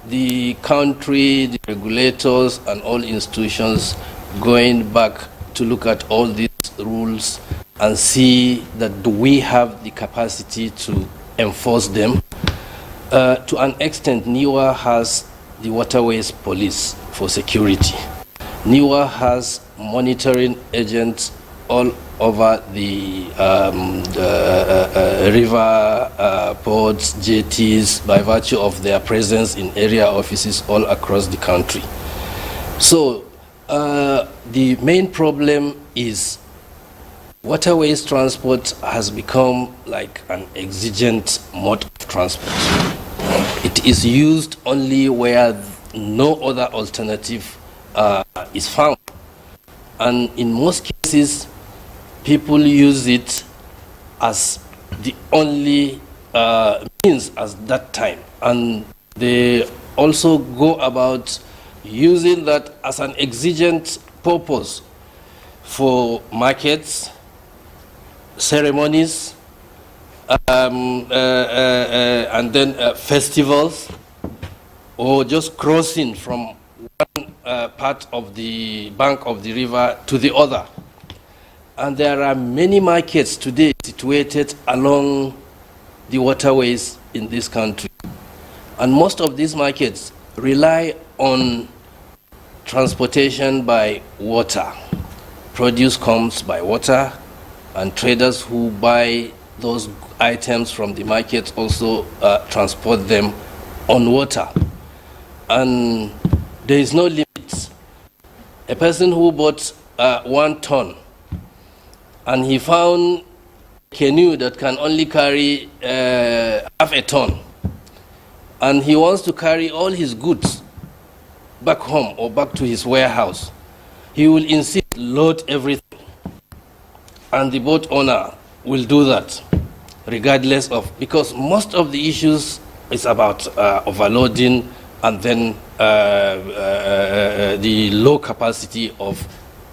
the country, the regulators, and all institutions going back to look at all these rules and see that do we have the capacity to enforce them. To an extent, NEWA has the Waterways Police for security. NEWA has monitoring agents all over the river ports, jetties, by virtue of their presence in area offices all across the country. So the main problem is waterways transport has become like an exigent mode of transport. It is used only where no other alternative is found. And in most cases, people use it as the only means at that time. And they also go about using that as an exigent purpose for markets, ceremonies, and then festivals, or just crossing from one part of the bank of the river to the other. And there are many markets today situated along the waterways in this country. And most of these markets rely on transportation by water. Produce comes by water, and traders who buy those items from the market also transport them on water. And there is no limit. A person who bought 1 ton and he found a canoe that can only carry half a ton, and he wants to carry all his goods back home or back to his warehouse, he will insist load everything, and the boat owner will do that regardless of, because most of the issues is about overloading and then the low capacity of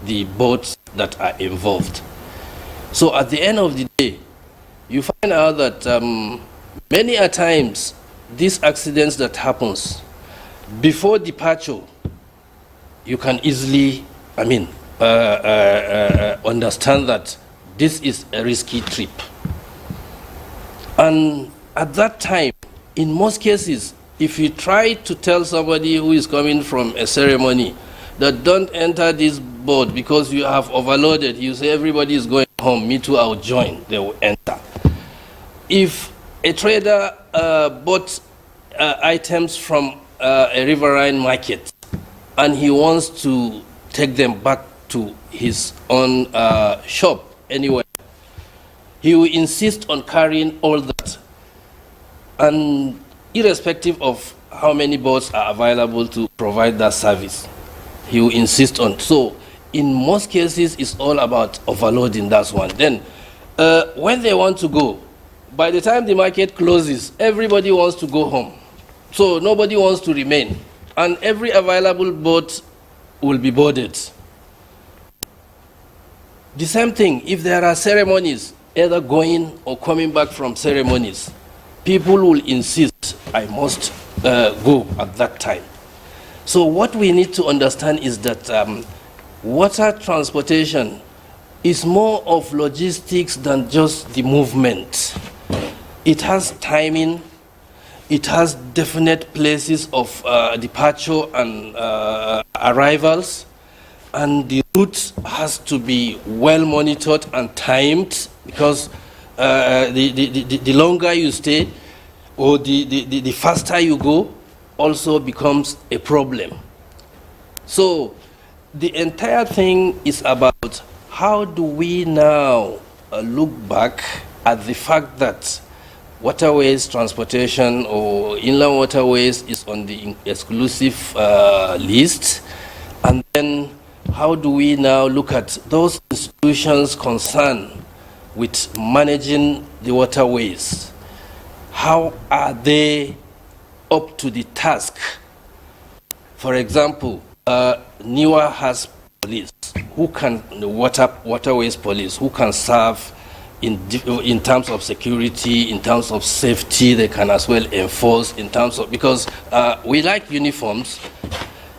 the boats that are involved. So at the end of the day, you find out that many a times these accidents that happens before departure, you can easily, understand that this is a risky trip. And at that time, in most cases, if you try to tell somebody who is coming from a ceremony that don't enter this boat because you have overloaded, you say everybody is going home, me too, I'll join, they will enter. If a trader bought items from a riverine market and he wants to take them back to his own shop anywhere, he will insist on carrying all that. And irrespective of how many boats are available to provide that service, he will insist on. So in most cases, it's all about overloading, that's one. Then when they want to go, by the time the market closes, everybody wants to go home. So nobody wants to remain. And every available boat will be boarded. The same thing, if there are ceremonies, either going or coming back from ceremonies, people will insist, I must go at that time. So what we need to understand is that water transportation is more of logistics than just the movement. It has timing, it has definite places of departure and arrivals, and the route has to be well monitored and timed, because the longer you stay or the faster you go also becomes a problem. So the entire thing is about how do we now look back at the fact that waterways transportation or inland waterways is on the exclusive list, and then how do we now look at those institutions concerned with managing the waterways? How are they up to the task? For example, NIWA has police who can, the waterways police who can serve in terms of security, in terms of safety. They can as well enforce in terms of, because we like uniforms.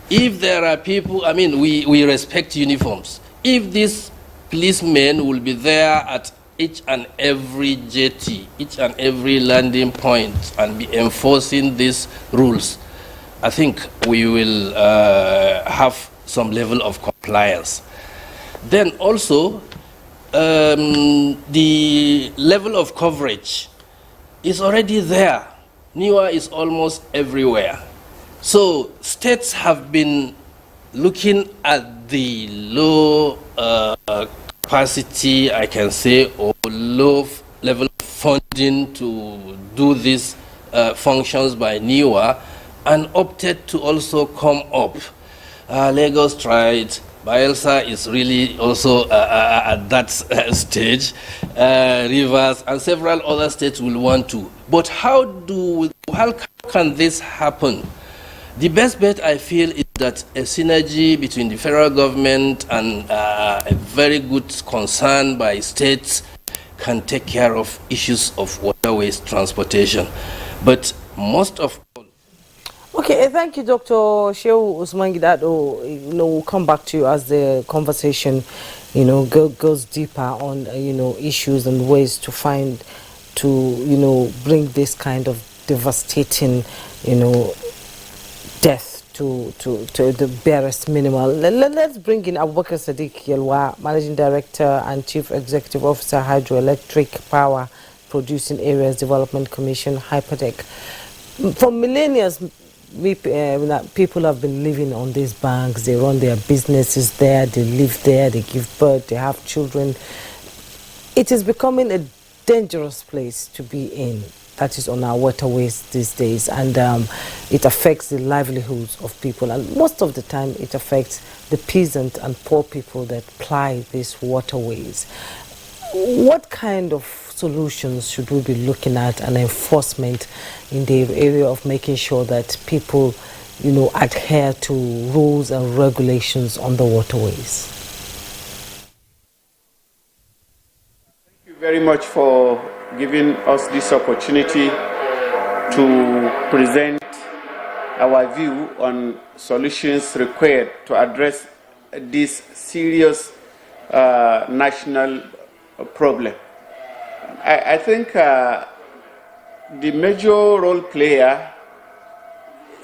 If there are people, we respect uniforms. If these policemen will be there at each and every jetty, each and every landing point, and be enforcing these rules, I think we will have some level of compliance. Then also, the level of coverage is already there. NIWA is almost everywhere. So states have been looking at the low capacity, I can say, or low level of funding to do these functions by NIWA, and opted to also come up. Lagos tried, Bayelsa is really also at that stage. Rivers and several other states will want to. But how can this happen? The best bet, I feel, is that a synergy between the federal government and a very good concern by states can take care of issues of waterways transportation. But most of all... Okay, thank you, Dr. Shehu Usman Gidado. We'll come back to you as the conversation, goes deeper on, issues and ways to bring this kind of devastating, death to the barest minimal. Let's bring in Abubakar Sadiq Yelwa, Managing Director and Chief Executive Officer, Hydroelectric Power Producing Areas Development Commission, Hypertech. For millennia, people have been living on these banks. They run their businesses there, they live there, they give birth, they have children. It is becoming a dangerous place to be in. That is on our waterways these days, and it affects the livelihoods of people, and most of the time it affects the peasant and poor people that ply these waterways. What kind of solutions should we be looking at and enforcement in the area of making sure that people, adhere to rules and regulations on the waterways? Thank you very much for giving us this opportunity to present our view on solutions required to address this serious national problem. I think the major role player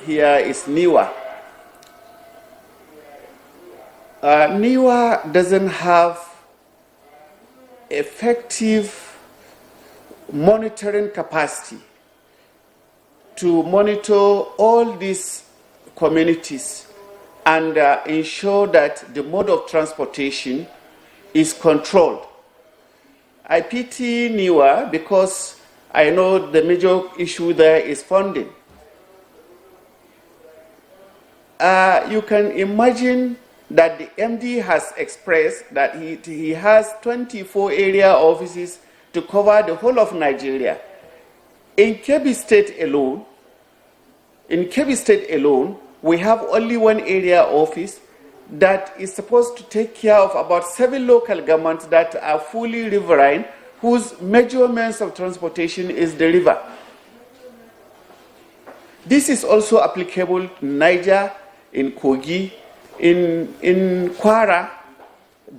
here is NIWA. NIWA doesn't have effective monitoring capacity to monitor all these communities and ensure that the mode of transportation is controlled. I pity NIWA because I know the major issue there is funding. You can imagine that the MD has expressed that he has 24 area offices to cover the whole of Nigeria. In Kebbi State alone, we have only one area office that is supposed to take care of about 7 local governments that are fully riverine, whose major means of transportation is the river. This is also applicable to Niger, in Kogi, in Kwara,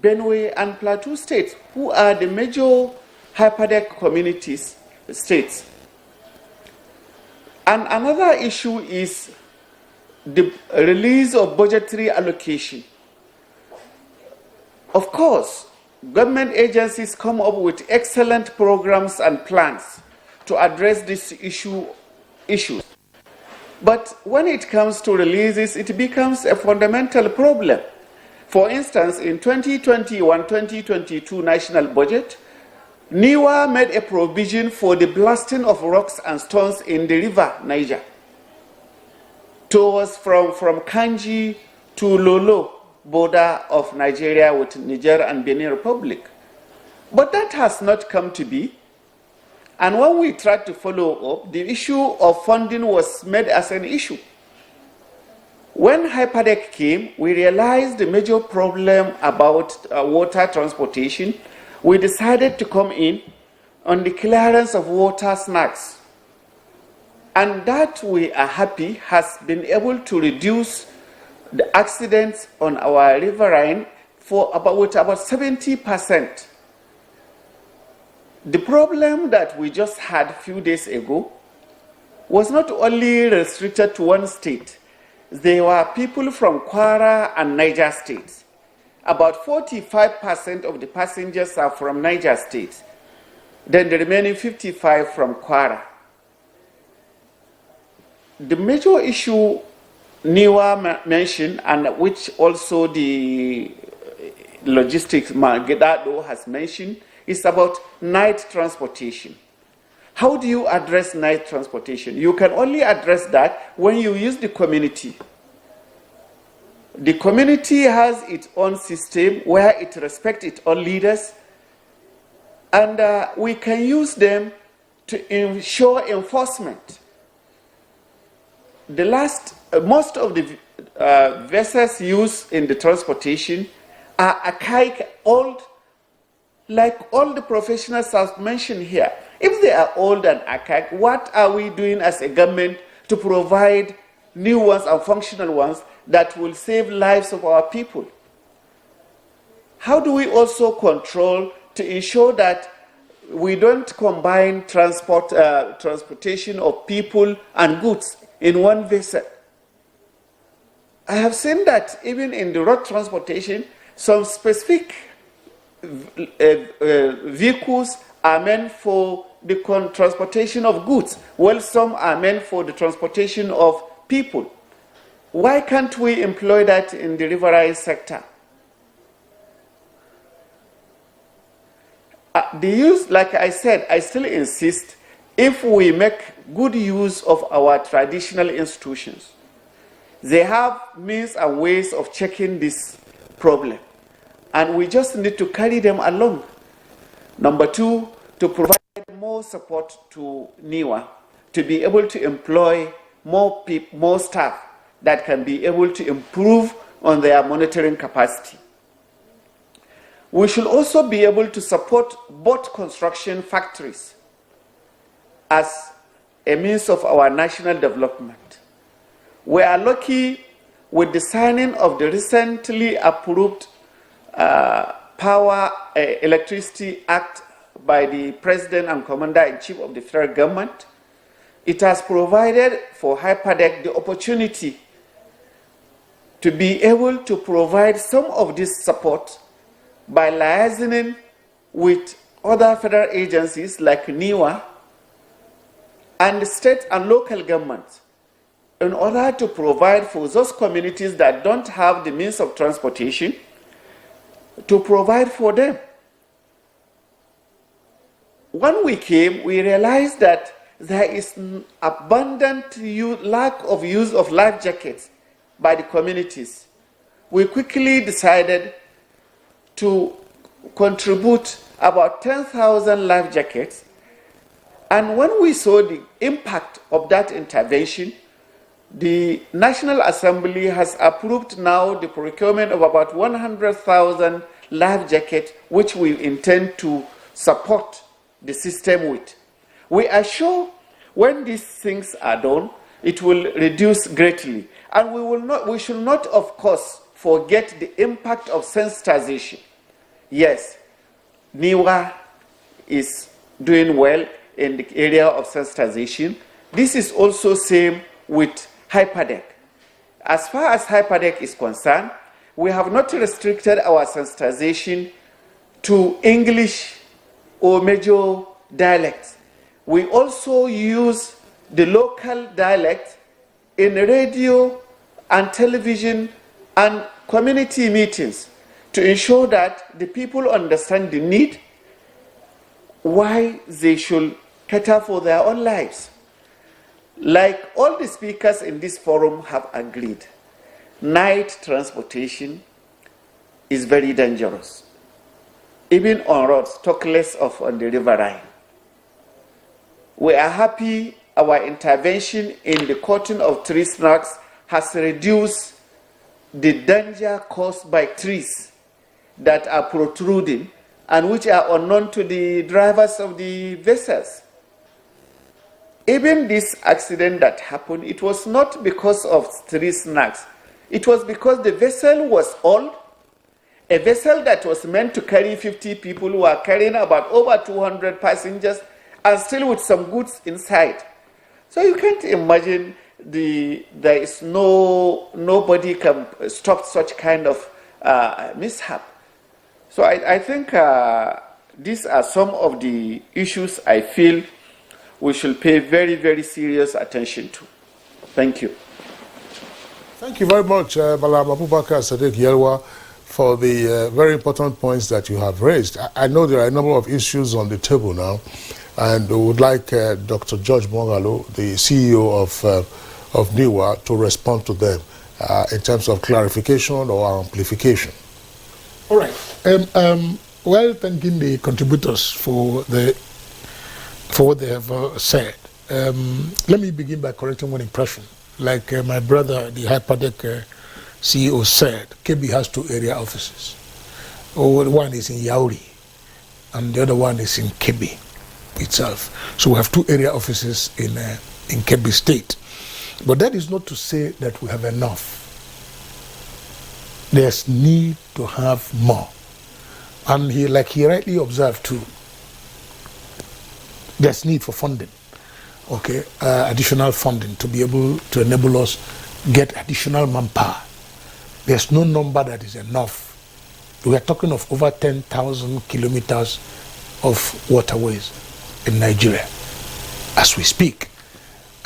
Benue, and Plateau states, who are the major hyperdeck communities, states. And another issue is the release of budgetary allocation. Of course, government agencies come up with excellent programs and plans to address these issues. But when it comes to releases, it becomes a fundamental problem. For instance, in 2021-2022 national budget, NIWA made a provision for the blasting of rocks and stones in the river Niger, towards from Kanji to Lolo, border of Nigeria with Niger and Benin Republic. But that has not come to be. And when we tried to follow up, the issue of funding was made as an issue. When Hyperdeck came, we realized the major problem about water transportation. We decided to come in on the clearance of water snags. And that, we are happy, has been able to reduce the accidents on our riverine for about 70%. The problem that we just had a few days ago was not only restricted to one state. There were people from Kwara and Niger states. About 45% of the passengers are from Niger State, then the remaining 55% from Kwara. The major issue NIWA mentioned, and which also the logistics Gedado has mentioned, is about night transportation. How do you address night transportation? You can only address that when you use the community. The community has its own system where it respects its own leaders, and we can use them to ensure enforcement. Most of the vessels used in the transportation are archaic, old, like all the professionals have mentioned here. If they are old and archaic, what are we doing as a government to provide new ones and functional ones that will save lives of our people? How do we also control to ensure that we don't combine transportation of people and goods in one vessel? I have seen that even in the road transportation, some specific vehicles are meant for the transportation of goods, while some are meant for the transportation of people. Why can't we employ that in the riverine sector? The use, like I said, I still insist, if we make good use of our traditional institutions, they have means and ways of checking this problem, and we just need to carry them along. Number two, to provide more support to NIWA to be able to employ more people, more staff that can be able to improve on their monitoring capacity. We should also be able to support boat construction factories as a means of our national development. We are lucky with the signing of the recently approved Electricity Act by the President and Commander-in-Chief of the federal government. It has provided for Hyperdeck the opportunity to be able to provide some of this support by liaising with other federal agencies like NIWA and state and local governments in order to provide for those communities that don't have the means of transportation, to provide for them. When we came, we realized that there is abundant lack of use of life jackets by the communities. We quickly decided to contribute about 10,000 life jackets, and when we saw the impact of that intervention, the National Assembly has approved now the procurement of about 100,000 life jackets, which we intend to support the system with. We are sure when these things are done, it will reduce greatly. And we should not, of course, forget the impact of sensitization. Yes, NIWA is doing well in the area of sensitization. This is also same with Hyperdeck. As far as Hyperdeck is concerned, we have not restricted our sensitization to English or major dialects. We also use the local dialect in radio and television and community meetings to ensure that the people understand the need, why they should cater for their own lives. Like all the speakers in this forum have agreed, night transportation is very dangerous. Even on roads, talk less of on the riverine. We are happy our intervention in the cutting of tree trunks has reduced the danger caused by trees that are protruding and which are unknown to the drivers of the vessels. Even this accident that happened, it was not because of tree snags. It was because the vessel was old. A vessel that was meant to carry 50 people who are carrying about over 200 passengers and still with some goods inside. So you can't imagine there is nobody can stop such kind of mishap. So I think these are some of the issues I feel we should pay very, very serious attention to. Thank you. Thank you very much, Malam Abubakar Sadiq Yelwa, for the very important points that you have raised. I know there are a number of issues on the table now, and we would like Dr. George Mongalo, the CEO of NIWA, to respond to them. in terms of clarification or amplification. All right. Well, thanking the contributors for what they have said. Let me begin by correcting one impression. Like my brother, the Hyperdeck CEO said, KB has 2 area offices. One is in Yauri, and the other one is in Kebbi itself. So we have 2 area offices in Kebbi State. But that is not to say that we have enough. There's need to have more. And like he rightly observed too, there's need for funding, okay, additional funding to be able to enable us get additional manpower. There's no number that is enough. We are talking of over 10,000 kilometers of waterways in Nigeria as we speak.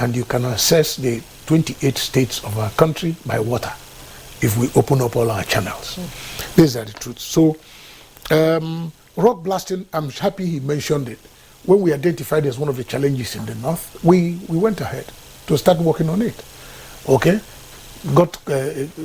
And you can access the 28 states of our country by water if we open up all our channels. These are the truths. So, rock blasting, I'm happy he mentioned it. When we identified as one of the challenges in the north, we went ahead to start working on it. Okay? Got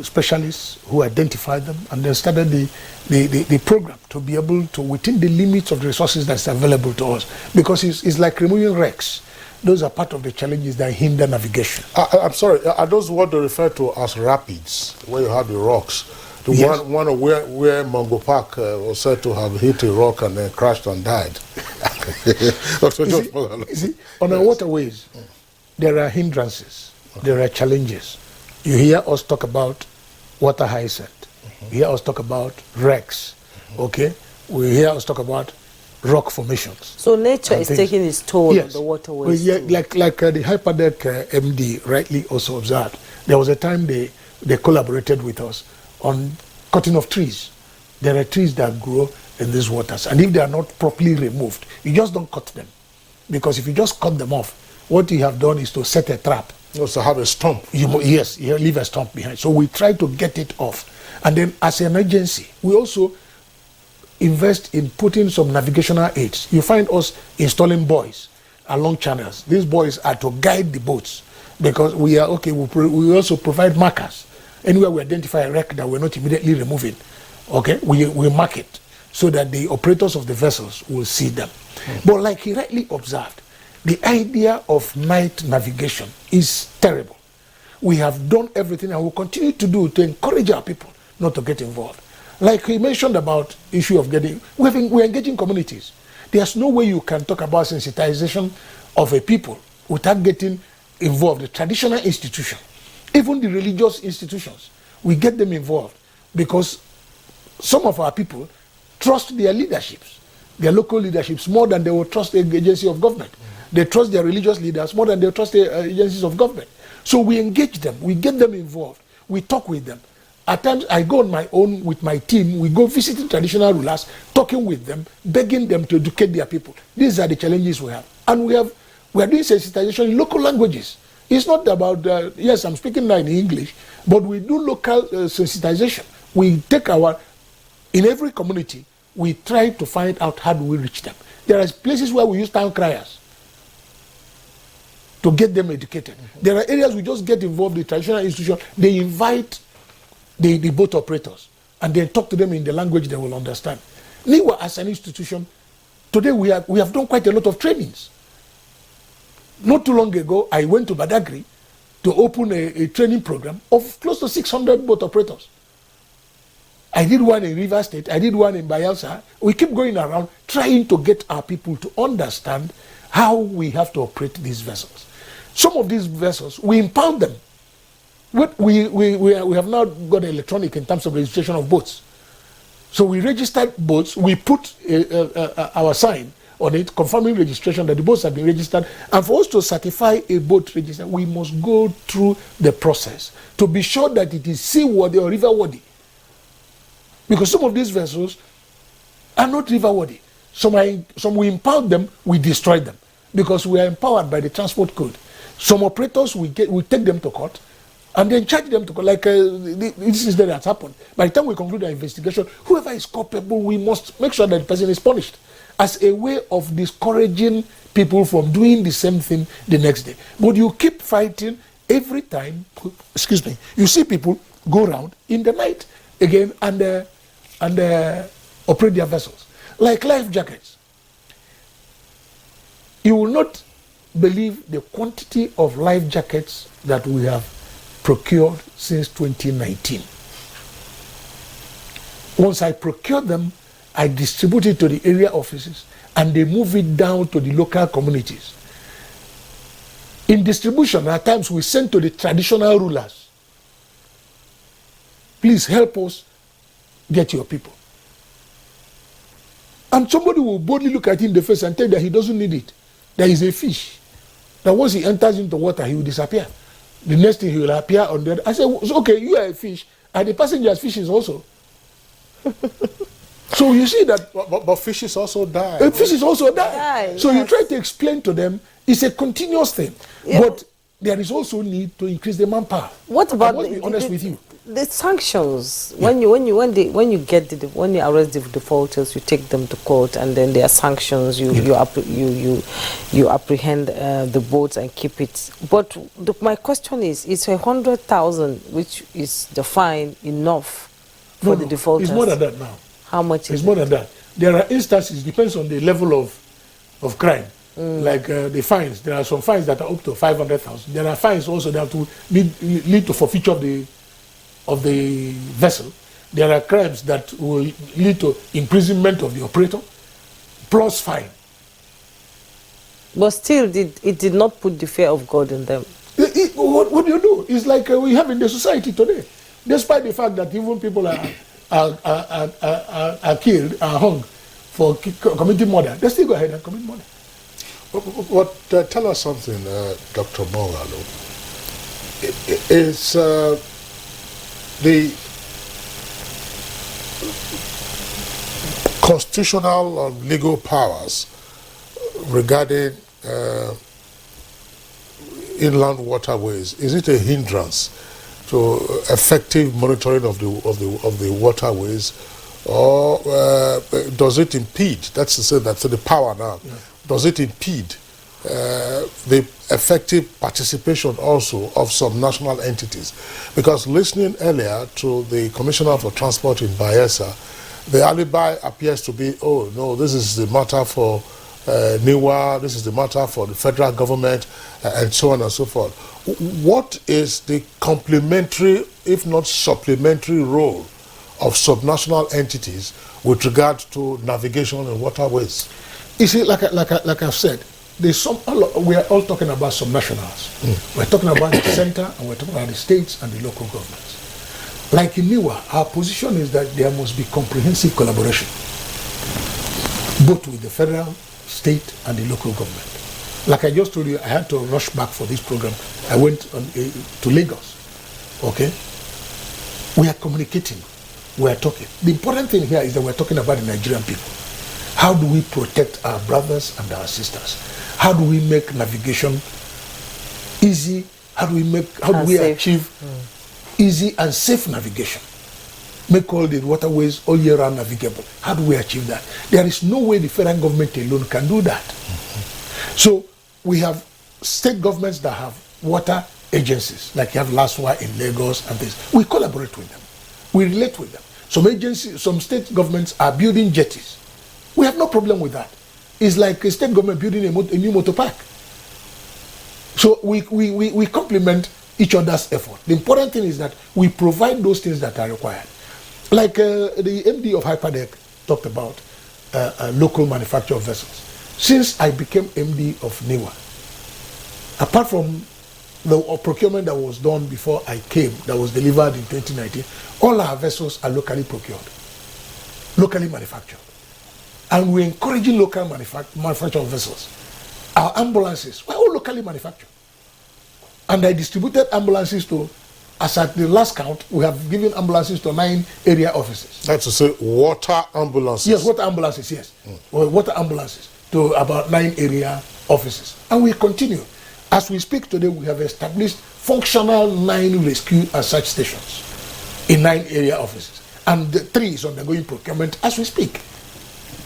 specialists who identified them and then started the program to be able to, within the limits of the resources that's available to us, because it's like removing wrecks. Those are part of the challenges that hinder navigation. I'm sorry, are those what they refer to as rapids, where you have the rocks? The Yes. one where Mongo Park was said to have hit a rock and then crashed and died. You see, on our waterways, there are hindrances, there are challenges. You hear us talk about water hyacinth. You hear us talk about wrecks. Okay? We hear us talk about rock formations. So nature is taking its toll Yes. on the waterways. Well, yeah, like the Hyperdeck MD rightly also observed, there was a time they collaborated with us on cutting of trees. There are trees that grow in these waters, and if they are not properly removed, you just don't cut them. Because if you just cut them off, what you have done is to set a trap. You also have a stump. Yes, you leave a stump behind. So we try to get it off. And then as an agency, we also invest in putting some navigational aids. You find us installing buoys along channels. These buoys are to guide the boats, because we are, okay, we also provide markers. Anywhere we identify a wreck that we're not immediately removing, okay, we mark it so that the operators of the vessels will see them. But like he rightly observed, the idea of night navigation is terrible. We have done everything and will continue to do to encourage our people not to get involved. Like he mentioned about issue of we're engaging communities. There's no way you can talk about sensitization of a people without getting involved. The traditional institution, even the religious institutions, we get them involved, because some of our people trust their leaderships, their local leaderships, more than they will trust the agency of government. They trust their religious leaders more than they trust the agencies of government. So we engage them, we get them involved, we talk with them. At times I go on my own with my team, we go visiting traditional rulers, talking with them, begging them to educate their people. These are the challenges we have. And we are doing sensitization in local languages. It's not about, yes, I'm speaking now in English, but we do local sensitization. We take in every community, we try to find out how do we reach them. There are places where we use town criers to get them educated. There are areas we just get involved in traditional institutions. They invite the boat operators and they talk to them in the language they will understand. NIWA as an institution, today we have done quite a lot of trainings. Not too long ago, I went to Badagry to open a training program of close to 600 boat operators. I did one in River State, I did one in Bayelsa. We keep going around trying to get our people to understand how we have to operate these vessels. Some of these vessels, we impound them. We have now got electronic in terms of registration of boats. So we registered boats, we put our sign on it, confirming registration that the boats have been registered. And for us to certify a boat register, we must go through the process to be sure that it is seaworthy or riverworthy. Because some of these vessels are not riverworthy. Some we impound them, we destroy them, because we are empowered by the transport code. Some operators, we take them to court and then charge them to court, like this is that has happened. By the time we conclude our investigation, whoever is culpable, we must make sure that the person is punished, as a way of discouraging people from doing the same thing the next day. But you keep fighting every time, excuse me, you see people go around in the night again and operate their vessels. Like life jackets. You will not believe the quantity of life jackets that we have procured since 2019. Once I procure them, I distribute it to the area offices and they move it down to the local communities. In distribution, at times we send to the traditional rulers. Please help us get your people. And somebody will boldly look at him in the face and tell that he doesn't need it. There is a fish. That once he enters into water, he will disappear. The next thing he will appear on the other. I said, okay, you are a fish, and the passenger's fish is also. So you see that. But fishes also die. Fishes also die. So you try to explain to them, it's a continuous thing. Yeah. But there is also need to increase the manpower. What about? I must be honest with you. The sanctions, when you arrest the defaulters, you take them to court, and then there are sanctions. You apprehend the boats and keep it. But my question is 100,000, which is the fine, enough for the defaulters? It's more than that now. How much? It's more than that. There are instances, depends on the level of crime. Like the fines, there are some fines that are up to 500,000. There are fines also that will lead to forfeiture of the vessel. There are crimes that will lead to imprisonment of the operator, plus fine. But still, it did not put the fear of God in them. What do you do? It's like we have in the society today. Despite the fact that even people are killed, are hung for committing murder, they still go ahead and commit murder. Tell us something, Dr. Mogalo. Is the constitutional and legal powers regarding inland waterways, is it a hindrance to effective monitoring of the waterways, or does it impede? That's to say that's the power now. Yeah. Does it impede the effective participation also of some national entities? Because listening earlier to the Commissioner for Transport in Bayelsa, the alibi appears to be, oh no, this is the matter for NIWA, this is the matter for the federal government, and so on and so forth. What is the complementary, if not supplementary, role of subnational entities with regard to navigation and waterways? You see, like I've said, we are all talking about subnationals. We're talking about the center, and we're talking about the states and the local governments. Like in NIWA, our position is that there must be comprehensive collaboration, both with the federal, state, and the local government. Like I just told you, I had to rush back for this program. I went to Lagos. Okay? We are communicating. We are talking. The important thing here is that we're talking about the Nigerian people. How do we protect our brothers and our sisters? How do we make navigation easy? How do we achieve easy and safe navigation? Make all the waterways all year round navigable. How do we achieve that? There is no way the federal government alone can do that. So we have state governments that have water agencies, like you have LASWA in Lagos and this. We collaborate with them. We relate with them. Some state governments are building jetties. We have no problem with that. It's like a state government building a new motor park. So we complement each other's effort. The important thing is that we provide those things that are required. Like the MD of Hyperdeck talked about local manufacture of vessels. Since I became MD of NIWA, apart from the procurement that was done before I came, that was delivered in 2019, all our vessels are locally procured, locally manufactured. And we're encouraging local manufacture of vessels. Our ambulances were all locally manufactured. And I distributed ambulances to, as at the last count, we have given ambulances to 9 area offices. That's to say water ambulances? Yes, water ambulances, yes. Water ambulances to about 9 area offices. And we continue. As we speak today, we have established functional 9 rescue and search stations in 9 area offices. And the 3 is undergoing procurement as we speak.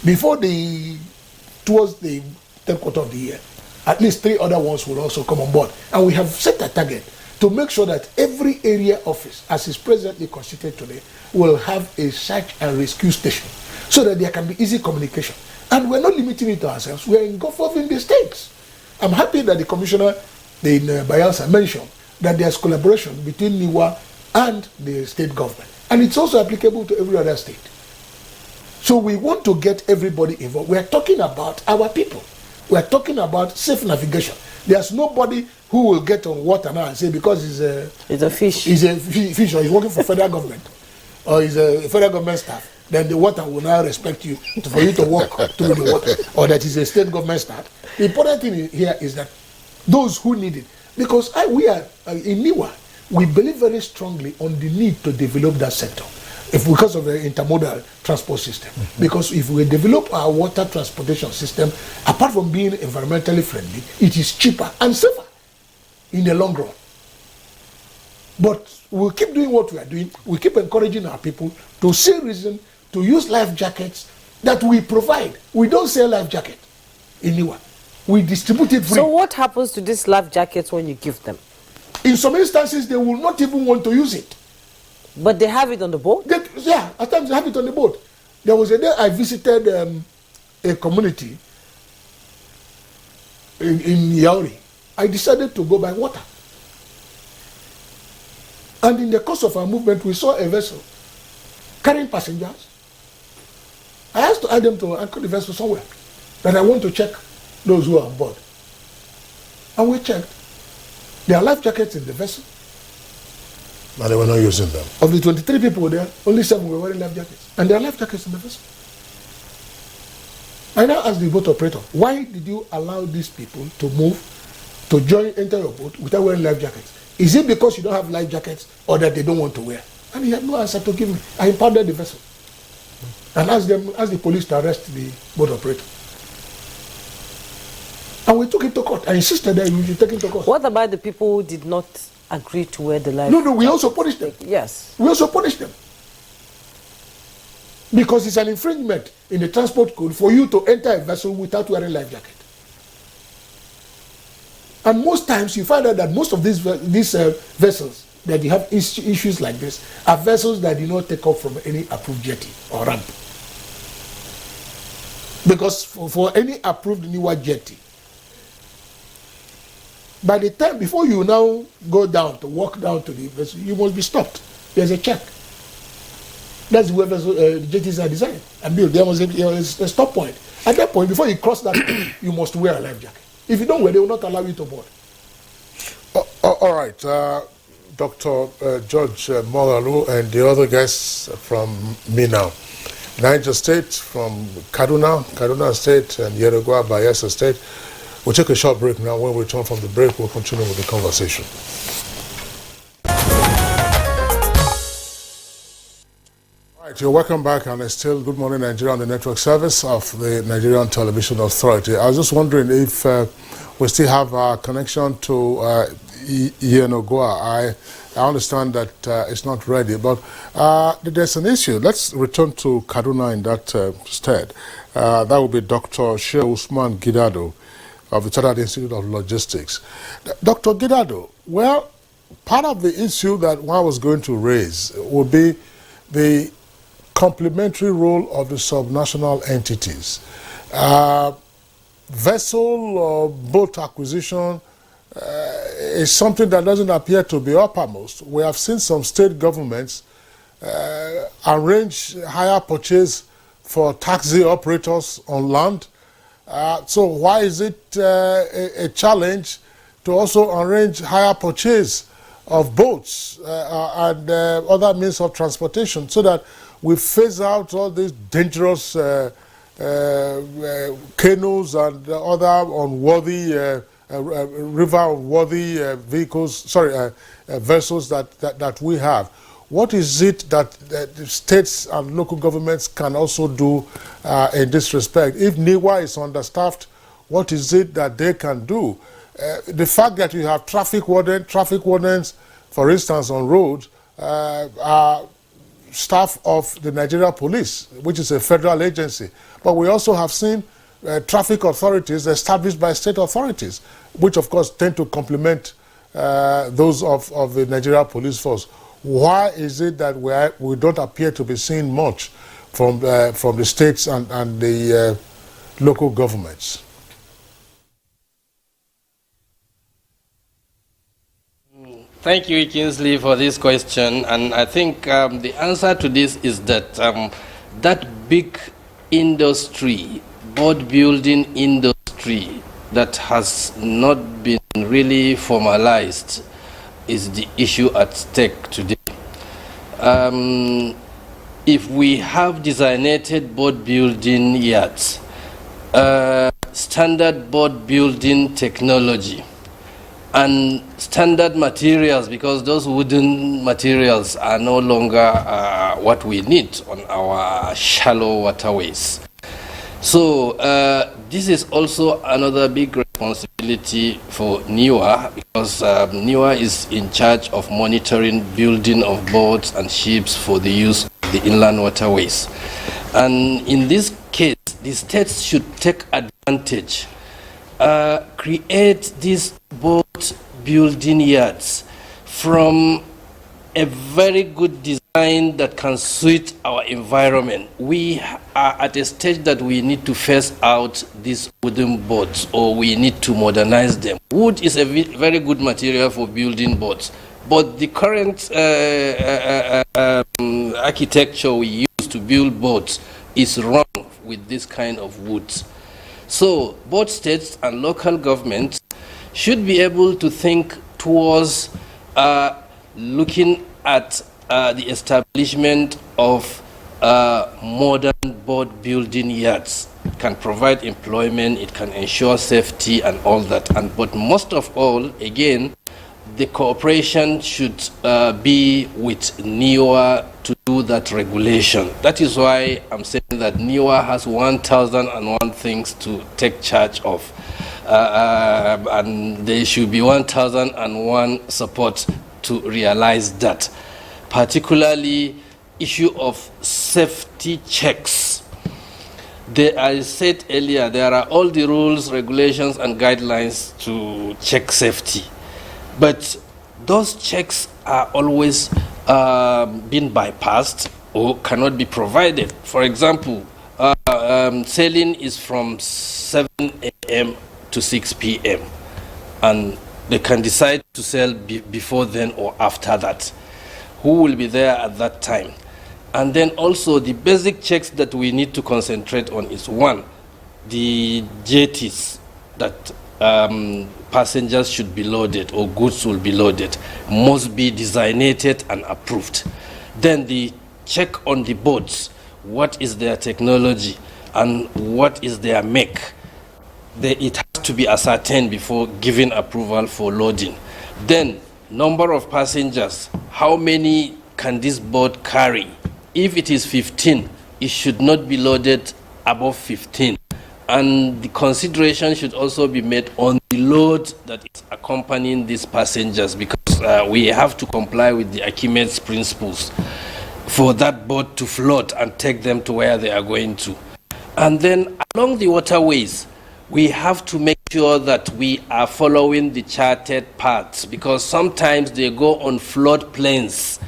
Towards the third quarter of the year, at least 3 other ones will also come on board. And we have set a target to make sure that every area office, as is presently constituted today, will have a search and rescue station so that there can be easy communication. And we're not limiting it to ourselves, we're involving the states. I'm happy that the commissioner in Bayelsa mentioned that there's collaboration between NIWA and the state government. And it's also applicable to every other state. So we want to get everybody involved. We're talking about our people. We're talking about safe navigation. There's nobody who will get on water now and say because he's a fish or he's working for federal government or he's a federal government staff, then the water will now respect you for you to walk through the water, or that is a state government staff. The important thing here is that those who need it, because we are in NIWA, we believe very strongly on the need to develop that sector because of the intermodal transport system. Because if we develop our water transportation system, apart from being environmentally friendly, it is cheaper and safer in the long run. But we'll keep doing what we are doing. We keep encouraging our people to see reason to use life jackets that we provide. We don't sell life jacket in NIWA. We distribute it free. So what happens to these life jackets when you give them? In some instances, they will not even want to use it. But they have it on the boat? Yeah, at times they have it on the boat. There was a day I visited a community in Yauri. I decided to go by water. And in the course of our movement, we saw a vessel carrying passengers. I asked to add them to anchor the vessel somewhere, that I want to check those who are on board. And we checked. There are life jackets in the vessel. But they were not using them. Of the 23 people there, only 7 were wearing life jackets. And there are life jackets in the vessel. I now asked the boat operator, why did you allow these people to move, to enter your boat without wearing life jackets? Is it because you don't have life jackets or that they don't want to wear? And he had no answer to give me. I impounded the vessel and asked the police to arrest the boat operator. And we took it to court. I insisted that we should take it to court. What about the people who did not agree to wear the life? No, we also punished them. Yes. We also punished them. Because it's an infringement in the transport code for you to enter a vessel without wearing life jacket. And most times you find out that most of these vessels that you have issues like this are vessels that do not take off from any approved jetty or ramp. Because for any approved NIWA jetty, by the time, before you now go down to walk down to the vessel, you must be stopped. There's a check. That's the way jetties are designed and built. There must be a stop point. At that point, before you cross that, you must wear a life jacket. If you don't wear, they will not allow you to board. All right, Dr. George Mogalu and the other guests from Minna. Niger State, from Kaduna State, and Yenagoa, Bayelsa State. We'll take a short break now. When we return from the break, we'll continue with the conversation. All right, you're welcome back, and it's still Good Morning Nigeria on the network service of the Nigerian Television Authority. I was just wondering if we still have a connection to Yenagoa. I understand that it's not ready, but there's an issue. Let's return to Kaduna in that stead. That will be Dr. Sheikh Usman Gidado of the Chartered Institute of Logistics. Dr. Gidado, well, part of the issue that one was going to raise would be the complementary role of the subnational entities. Vessel or boat acquisition is something that doesn't appear to be uppermost. We have seen some state governments arrange hire purchase for taxi operators on land. So why is it a challenge to also arrange hire purchase of boats and other means of transportation so that we phase out all these dangerous canoes and other unworthy river unworthy vessels that we have? What is it that the states and local governments can also do in this respect? If NIWA is understaffed, what is it that they can do? The fact that you have traffic wardens, for instance, on roads, are staff of the Nigeria Police, which is a federal agency. But we also have seen traffic authorities established by state authorities, which of course tend to complement those of the Nigeria police force. Why is it that we don't appear to be seeing much from the states and the local governments? Thank you, Kingsley, for this question. And I think the answer to this is that that big industry, boat building industry, that has not been really formalized is the issue at stake today. If we have designated boat building yards, standard boat building technology, and standard materials, because those wooden materials are no longer what we need on our shallow waterways. So this is also another big responsibility for NIWA, because NIWA is in charge of monitoring building of boats and ships for the use of the inland waterways. And in this case, the states should take advantage, create these boat building yards from a very good design that can suit our environment. We are at a stage that we need to phase out these wooden boats, or we need to modernize them. Wood is a very good material for building boats, but the current architecture we use to build boats is wrong with this kind of woods. So both states and local governments should be able to think towards looking at the establishment of modern boat building yards. It can provide employment, it can ensure safety and all that. But most of all, again, the cooperation should be with NIWA to do that regulation. That is why I'm saying that NIWA has 1,001 things to take charge of. And there should be 1,001 support to realize that. Particularly issue of safety checks. I said earlier, there are all the rules, regulations, and guidelines to check safety. But those checks are always being bypassed or cannot be provided. For example, sailing is from 7 a.m. to 6 p.m. and they can decide to sail before then or after that. Who will be there at that time? And then also the basic checks that we need to concentrate on is one, the jetties that passengers should be loaded or goods will be loaded must be designated and approved. Then the check on the boats, what is their technology and what is their make. It has to be ascertained before giving approval for loading. Then number of passengers, how many can this boat carry? If it is 15, it should not be loaded above 15. And the consideration should also be made on the load that is accompanying these passengers, because we have to comply with the Archimedes principles for that boat to float and take them to where they are going to. And then along the waterways, we have to make sure that we are following the charted paths, because sometimes they go on floodplains,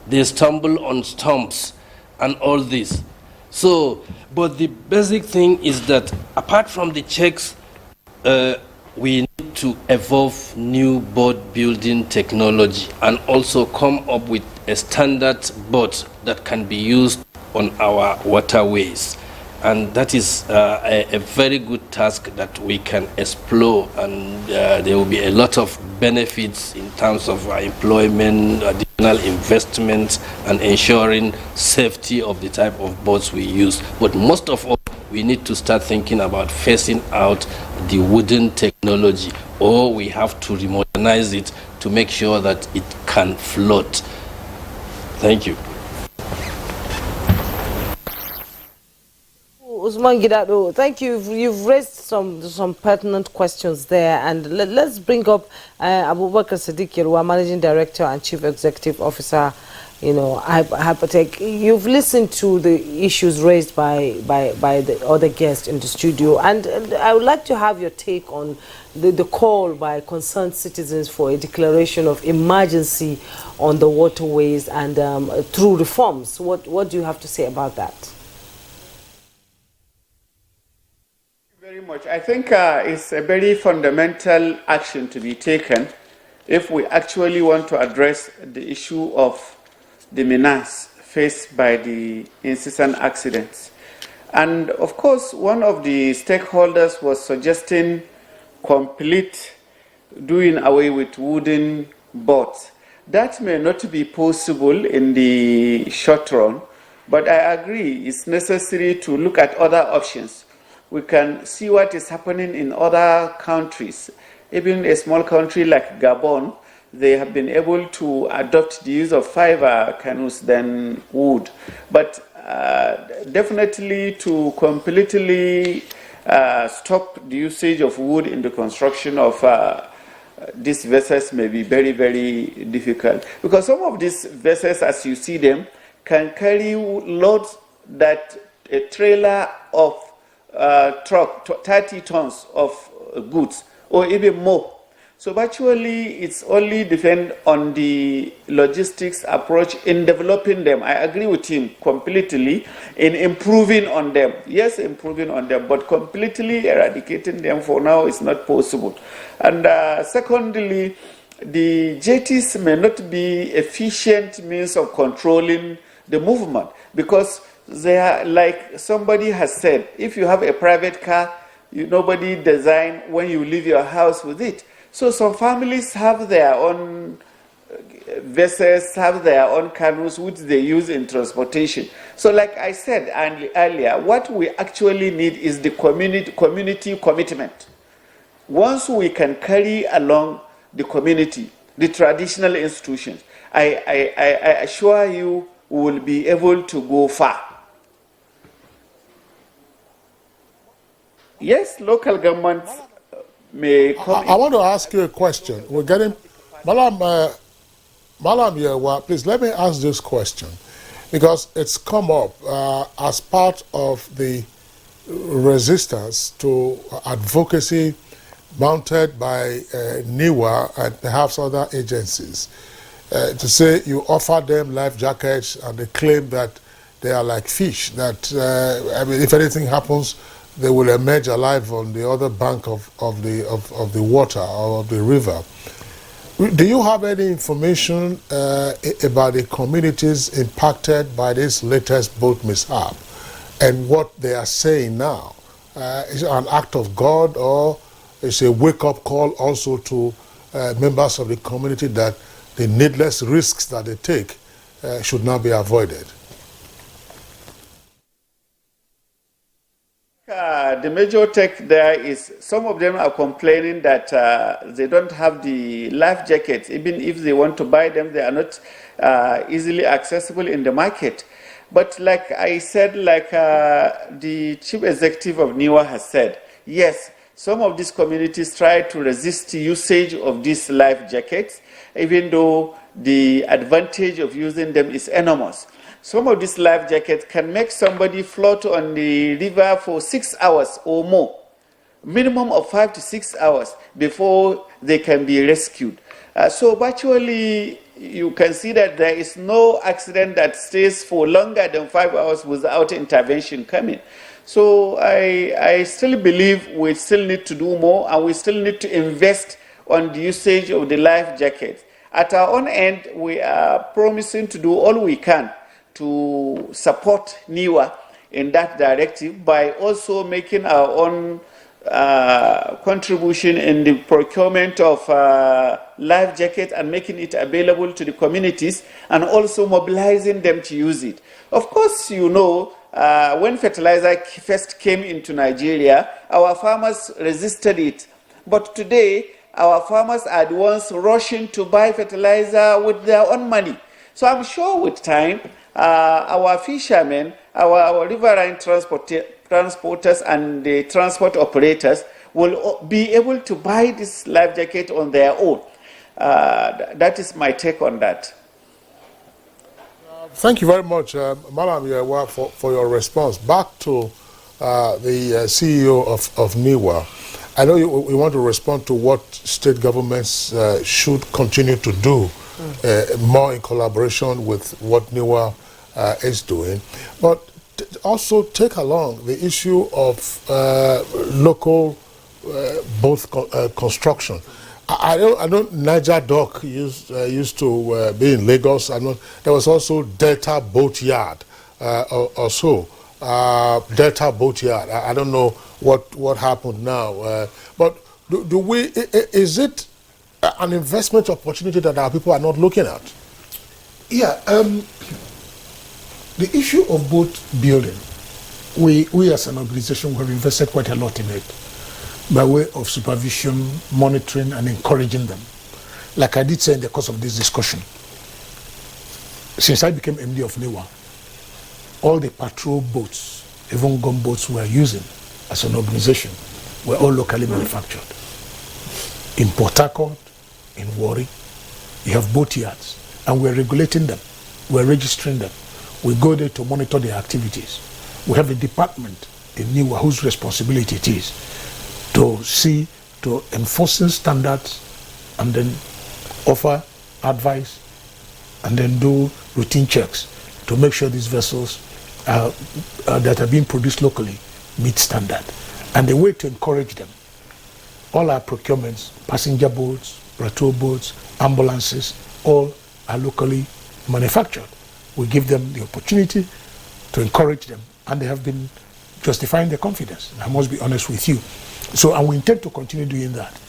they stumble on stumps and all this. So, but the basic thing is that apart from the checks, we need to evolve new boat building technology and also come up with a standard boat that can be used on our waterways. And that is a very good task that we can explore, and there will be a lot of benefits in terms of employment, additional investment, and ensuring safety of the type of boats we use. But most of all, we need to start thinking about phasing out the wooden technology, or we have to remodernize it to make sure that it can float. Thank you. Usman Gidado, thank you. You've raised some pertinent questions there, and let's bring up Abubakar Siddiq Yelwa, Managing Director and Chief Executive Officer, hypertech. You've listened to the issues raised by the other guests in the studio, and I would like to have your take on the call by concerned citizens for a declaration of emergency on the waterways and through reforms. What do you have to say about that? Very much. I think it's a very fundamental action to be taken if we actually want to address the issue of the menace faced by the incessant accidents. And of course, one of the stakeholders was suggesting complete doing away with wooden boats. That may not be possible in the short run, but I agree it's necessary to look at other options. We can see what is happening in other countries. Even a small country like Gabon, they have been able to adopt the use of fiber canoes than wood. But definitely to completely stop the usage of wood in the construction of these vessels may be very, very difficult. Because some of these vessels, as you see them, can carry loads that a trailer of truck, 30 tons of goods, or even more. So virtually, it's only depend on the logistics approach in developing them. I agree with him completely in improving on them. Yes, improving on them, but completely eradicating them for now is not possible. And secondly, the jetties may not be efficient means of controlling the movement because they are, like somebody has said, if you have a private car, nobody design when you leave your house with it. So some families have their own vessels, have their own canoes which they use in transportation. So like I said earlier, what we actually need is the community commitment. Once we can carry along the community, the traditional institutions, I assure you we will be able to go far. Yes, local governments may come. I want to ask you a question. We're getting, Malam Yewa, please let me ask this question because it's come up as part of the resistance to advocacy mounted by NIWA and perhaps other agencies to say you offer them life jackets and they claim that they are like fish, that if anything happens, they will emerge alive on the other bank of the water or of the river. Do you have any information about the communities impacted by this latest boat mishap and what they are saying now? Is it an act of God or is it a wake-up call also to members of the community that the needless risks that they take should not be avoided? The major take there is some of them are complaining that they don't have the life jackets. Even if they want to buy them, they are not easily accessible in the market. But like I said, like the chief executive of NIWA has said, yes, some of these communities try to resist the usage of these life jackets, even though the advantage of using them is enormous. Some of these life jackets can make somebody float on the river for 6 hours or more, minimum of 5 to 6 hours before they can be rescued. So virtually, you can see that there is no accident that stays for longer than 5 hours without intervention coming. So I still believe we still need to do more and we still need to invest on the usage of the life jackets. At our own end, we are promising to do all we can to support NIWA in that directive by also making our own contribution in the procurement of life jackets and making it available to the communities and also mobilizing them to use it. Of course, you know, when fertilizer first came into Nigeria, our farmers resisted it. But today, our farmers are the ones rushing to buy fertilizer with their own money. So I'm sure with time, our fishermen, our riverine transporters and the transport operators will be able to buy this life jacket on their own. That is my take on that. Thank you very much, Malam Yewa, for your response. Back to the CEO of NIWA. I know you want to respond to what state governments should continue to do more in collaboration with what NIWA is doing, but also take along the issue of local construction. I know Niger Dock used to be in Lagos. I know there was also Delta Boat Yard or so. Delta Boat Yard. I don't know what happened now. But do we? Is it an investment opportunity that our people are not looking at? Yeah. The issue of boat building, we as an organization have invested quite a lot in it, by way of supervision, monitoring, and encouraging them. Like I did say in the course of this discussion, since I became MD of NIWA, all the patrol boats, even gunboats we are using as an organization, were all locally manufactured. In Port Harcourt, in Warri, you have boat yards, and we're regulating them, we're registering them. We go there to monitor their activities. We have a department in NIWA whose responsibility it is to see to enforcing standards and then offer advice and then do routine checks to make sure these vessels that are being produced locally meet standard. And the way to encourage them, all our procurements, passenger boats, patrol boats, ambulances, all are locally manufactured. We give them the opportunity to encourage them, and they have been justifying their confidence. I must be honest with you. So, and we intend to continue doing that.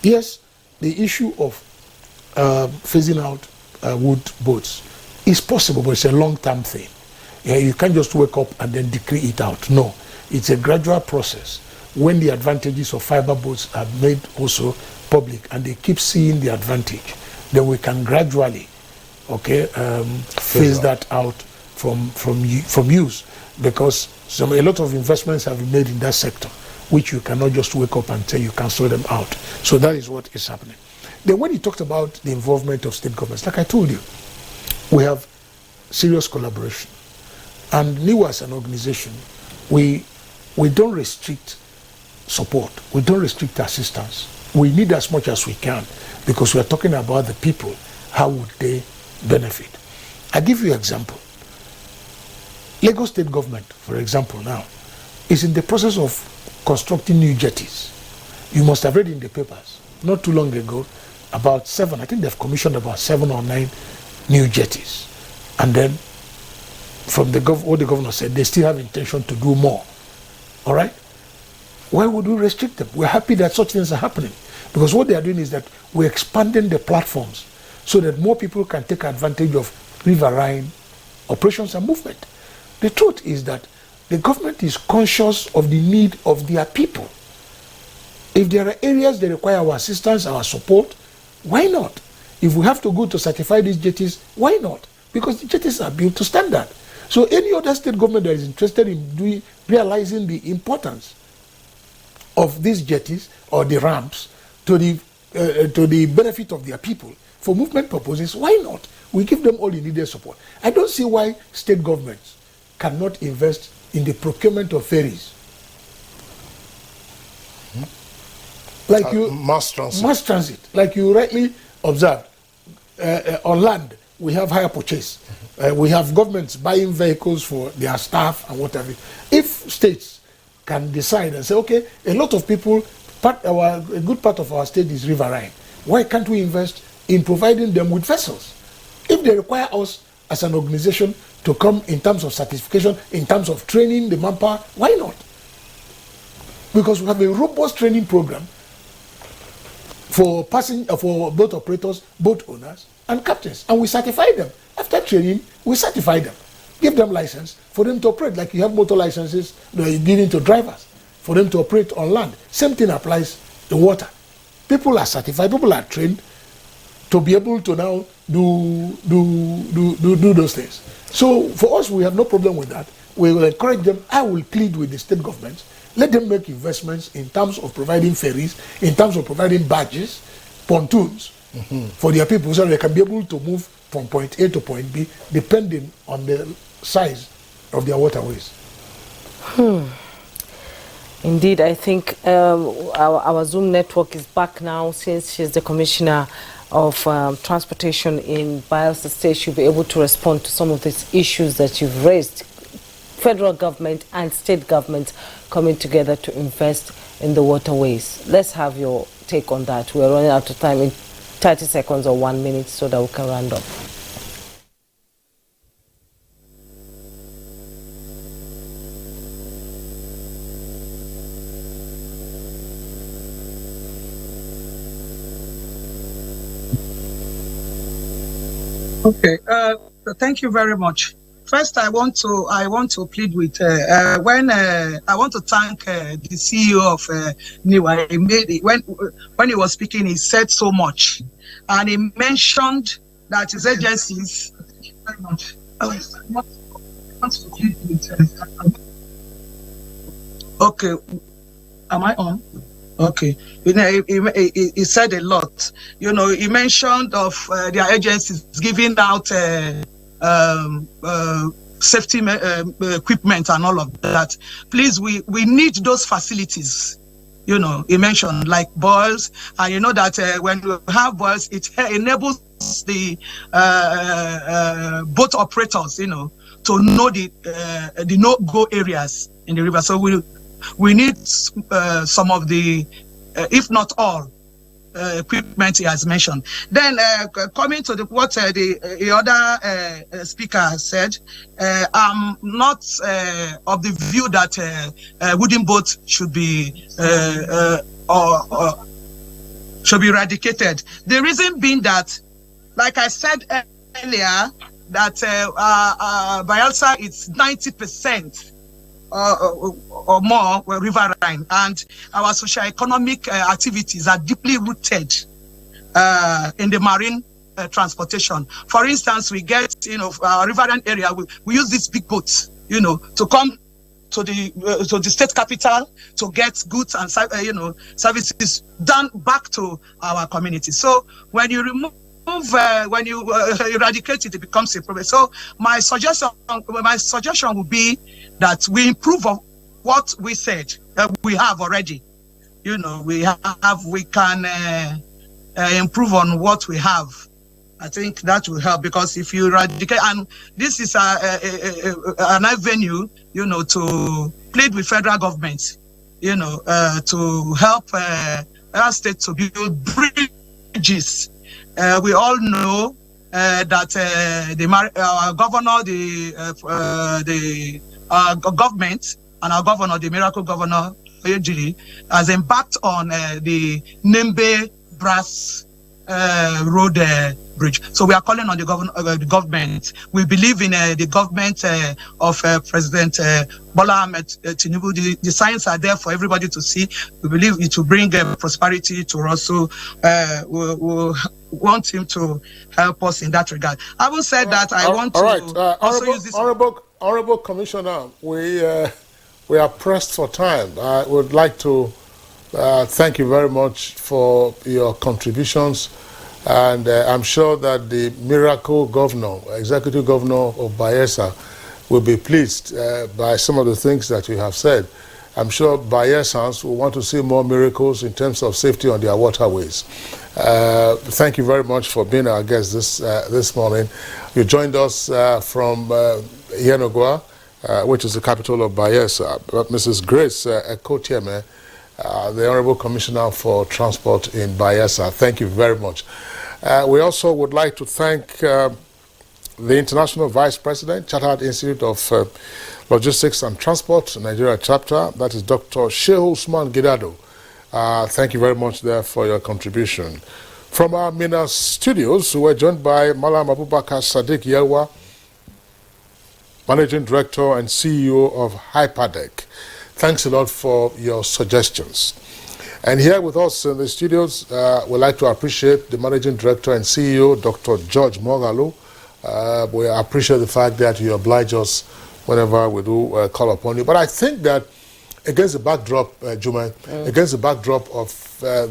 Yes, the issue of phasing out wood boats is possible, but it's a long-term thing. Yeah, you can't just wake up and then decree it out. No, it's a gradual process. When the advantages of fiber boats are made also public and they keep seeing the advantage, then we can gradually, phase that out from use, because a lot of investments have been made in that sector, which you cannot just wake up and say you cancel them out. So that is what is happening. Then when you talked about the involvement of state governments, like I told you, we have serious collaboration. And NIWA as an organization, we don't restrict support, we don't restrict assistance. We need as much as we can, because we are talking about the people. How would they benefit? I give you an example. Lagos State government, for example, now is in the process of constructing new jetties. You must have read in the papers not too long ago about 7. I think they've commissioned about 7 or 9 new jetties, and then from what the governor said, they still have intention to do more. All right. Why would we restrict them? We're happy that such things are happening, because what they are doing is that we're expanding the platforms so that more people can take advantage of riverine operations and movement. The truth is that the government is conscious of the need of their people. If there are areas that require our assistance, our support, why not? If we have to go to certify these jetties, why not? Because the jetties are built to standard. So any other state government that is interested in realizing the importance of these jetties or the ramps to the benefit of their people for movement purposes, why not? We give them all the needed support. I don't see why state governments cannot invest in the procurement of ferries. Like mass transit. Mass transit, like you rightly observed, on land we have hire purchase. We have governments buying vehicles for their staff and whatever. If states can decide and say, okay, a lot of people, a good part of our state is riverine. Why can't we invest in providing them with vessels? If they require us as an organization to come in terms of certification, in terms of training the manpower, why not? Because we have a robust training program for boat operators, boat owners, and captains, and we certify them. After training, we certify them, give them license for them to operate, like you have motor licenses that you're giving to drivers for them to operate on land. Same thing applies in water. People are certified, people are trained to be able to now do those things. So for us, we have no problem with that. We will encourage them. I will plead with the state governments. Let them make investments in terms of providing ferries, in terms of providing barges, pontoons, for their people, so they can be able to move from point A to point B, depending on the size of their waterways. Indeed, I think our Zoom network is back now, since she's the Commissioner of Transportation in Bayelsa State. She'll be able to respond to some of these issues that you've raised. Federal government and state government coming together to invest in the waterways. Let's have your take on that. We're running out of time in 30 seconds or 1 minute so that we can round up. Okay, thank you very much. First, I want to plead with I want to thank the CEO of NIWA. He made it, when he was speaking, he said so much, and he mentioned that his agencies. Thank you very much. Okay, am I on? Okay, he said a lot. He mentioned of their agencies giving out safety equipment and all of that. Please, we need those facilities. He mentioned like boils, and you know that when you have boils, it enables the boat operators, to know the no-go areas in the river. So we need some of the, if not all, equipment he has mentioned. Then coming to what the other speaker said, I'm not of the view that wooden boats should be eradicated. The reason being that, like I said earlier, that Bayelsa is 90% or more riverine, and our socio-economic activities are deeply rooted in the marine transportation. For instance, we get, our riverine area, we use these big boats, to come to the state capital to get goods and services done back to our community. So when you remove when you eradicate it, it becomes a problem. So my suggestion would be that we improve on what we said we have already. We can improve on what we have. I think that will help, because if you eradicate, and this is an avenue, to plead with federal government, to help our state to build bridges. We all know that our governor, the government, and our governor, the miracle governor, has embarked on the Nembe Brass Road bridge. So we are calling on the government. We believe in the government of President Bola Ahmed Tinubu. The signs are there for everybody to see. We believe it will bring prosperity to us. So we'll want him to help us in that regard. Having said that, I want to also use this. Honorable Commissioner, we are pressed for time. I would like to thank you very much for your contributions, and I'm sure that the miracle governor, executive governor of Bayelsa, will be pleased by some of the things that you have said. I'm sure Bayelsans will want to see more miracles in terms of safety on their waterways. Thank you very much for being our guest this morning. You joined us from Yenogwa, which is the capital of Bayelsa. Mrs. Grace Ekotieme, the Honorable Commissioner for Transport in Bayelsa. Thank you very much. We also would like to thank the International Vice President, Chartered Institute of Logistics and Transport, Nigeria chapter. That is Dr. Shehu Usman Gidado. Thank you very much there for your contribution. From our Mina studios, we were joined by Malam Abubakar Sadiq Yelwa, Managing Director and CEO of Hyperdeck. Thanks a lot for your suggestions. And here with us in the studios, we'd like to appreciate the Managing Director and CEO, Dr. George Moghalu. We appreciate the fact that you oblige us whenever we do call upon you. But I think that against the backdrop, Juma, against the backdrop of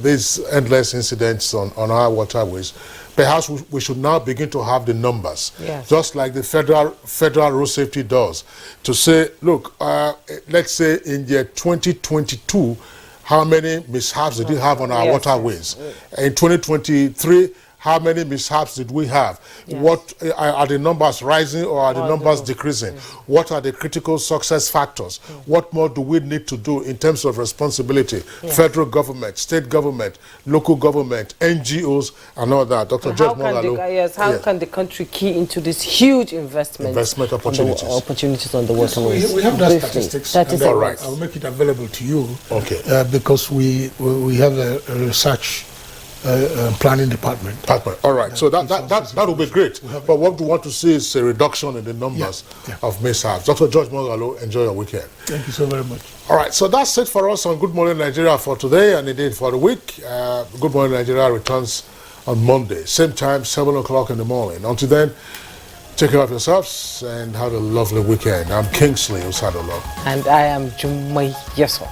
these endless incidents on our waterways, perhaps we should now begin to have the numbers, just like the federal road safety does, to say, look, let's say in the year 2022, how many mishaps did we have on our waterways? In 2023, how many mishaps did we have? What are the numbers rising or are the numbers decreasing? What are the critical success factors? What more do we need to do in terms of responsibility? Federal government, state government, local government, NGOs, and all that. Dr. George Mogalo. How can the country key into this huge investment opportunities on the waterways? We have that statistics. That is all right. I'll make it available to you. Okay. Because we have a research planning department. All right, so that will be great. But what we want to see is a reduction in the numbers of mishaps. Dr. George Mogalo, enjoy your weekend. Thank you so very much. All right, so that's it for us on Good Morning Nigeria for today and indeed for the week. Good Morning Nigeria returns on Monday, same time, 7 o'clock in the morning. Until then, take care of yourselves and have a lovely weekend. I'm Kingsley Osadolo. And I am Jumai Yusuf.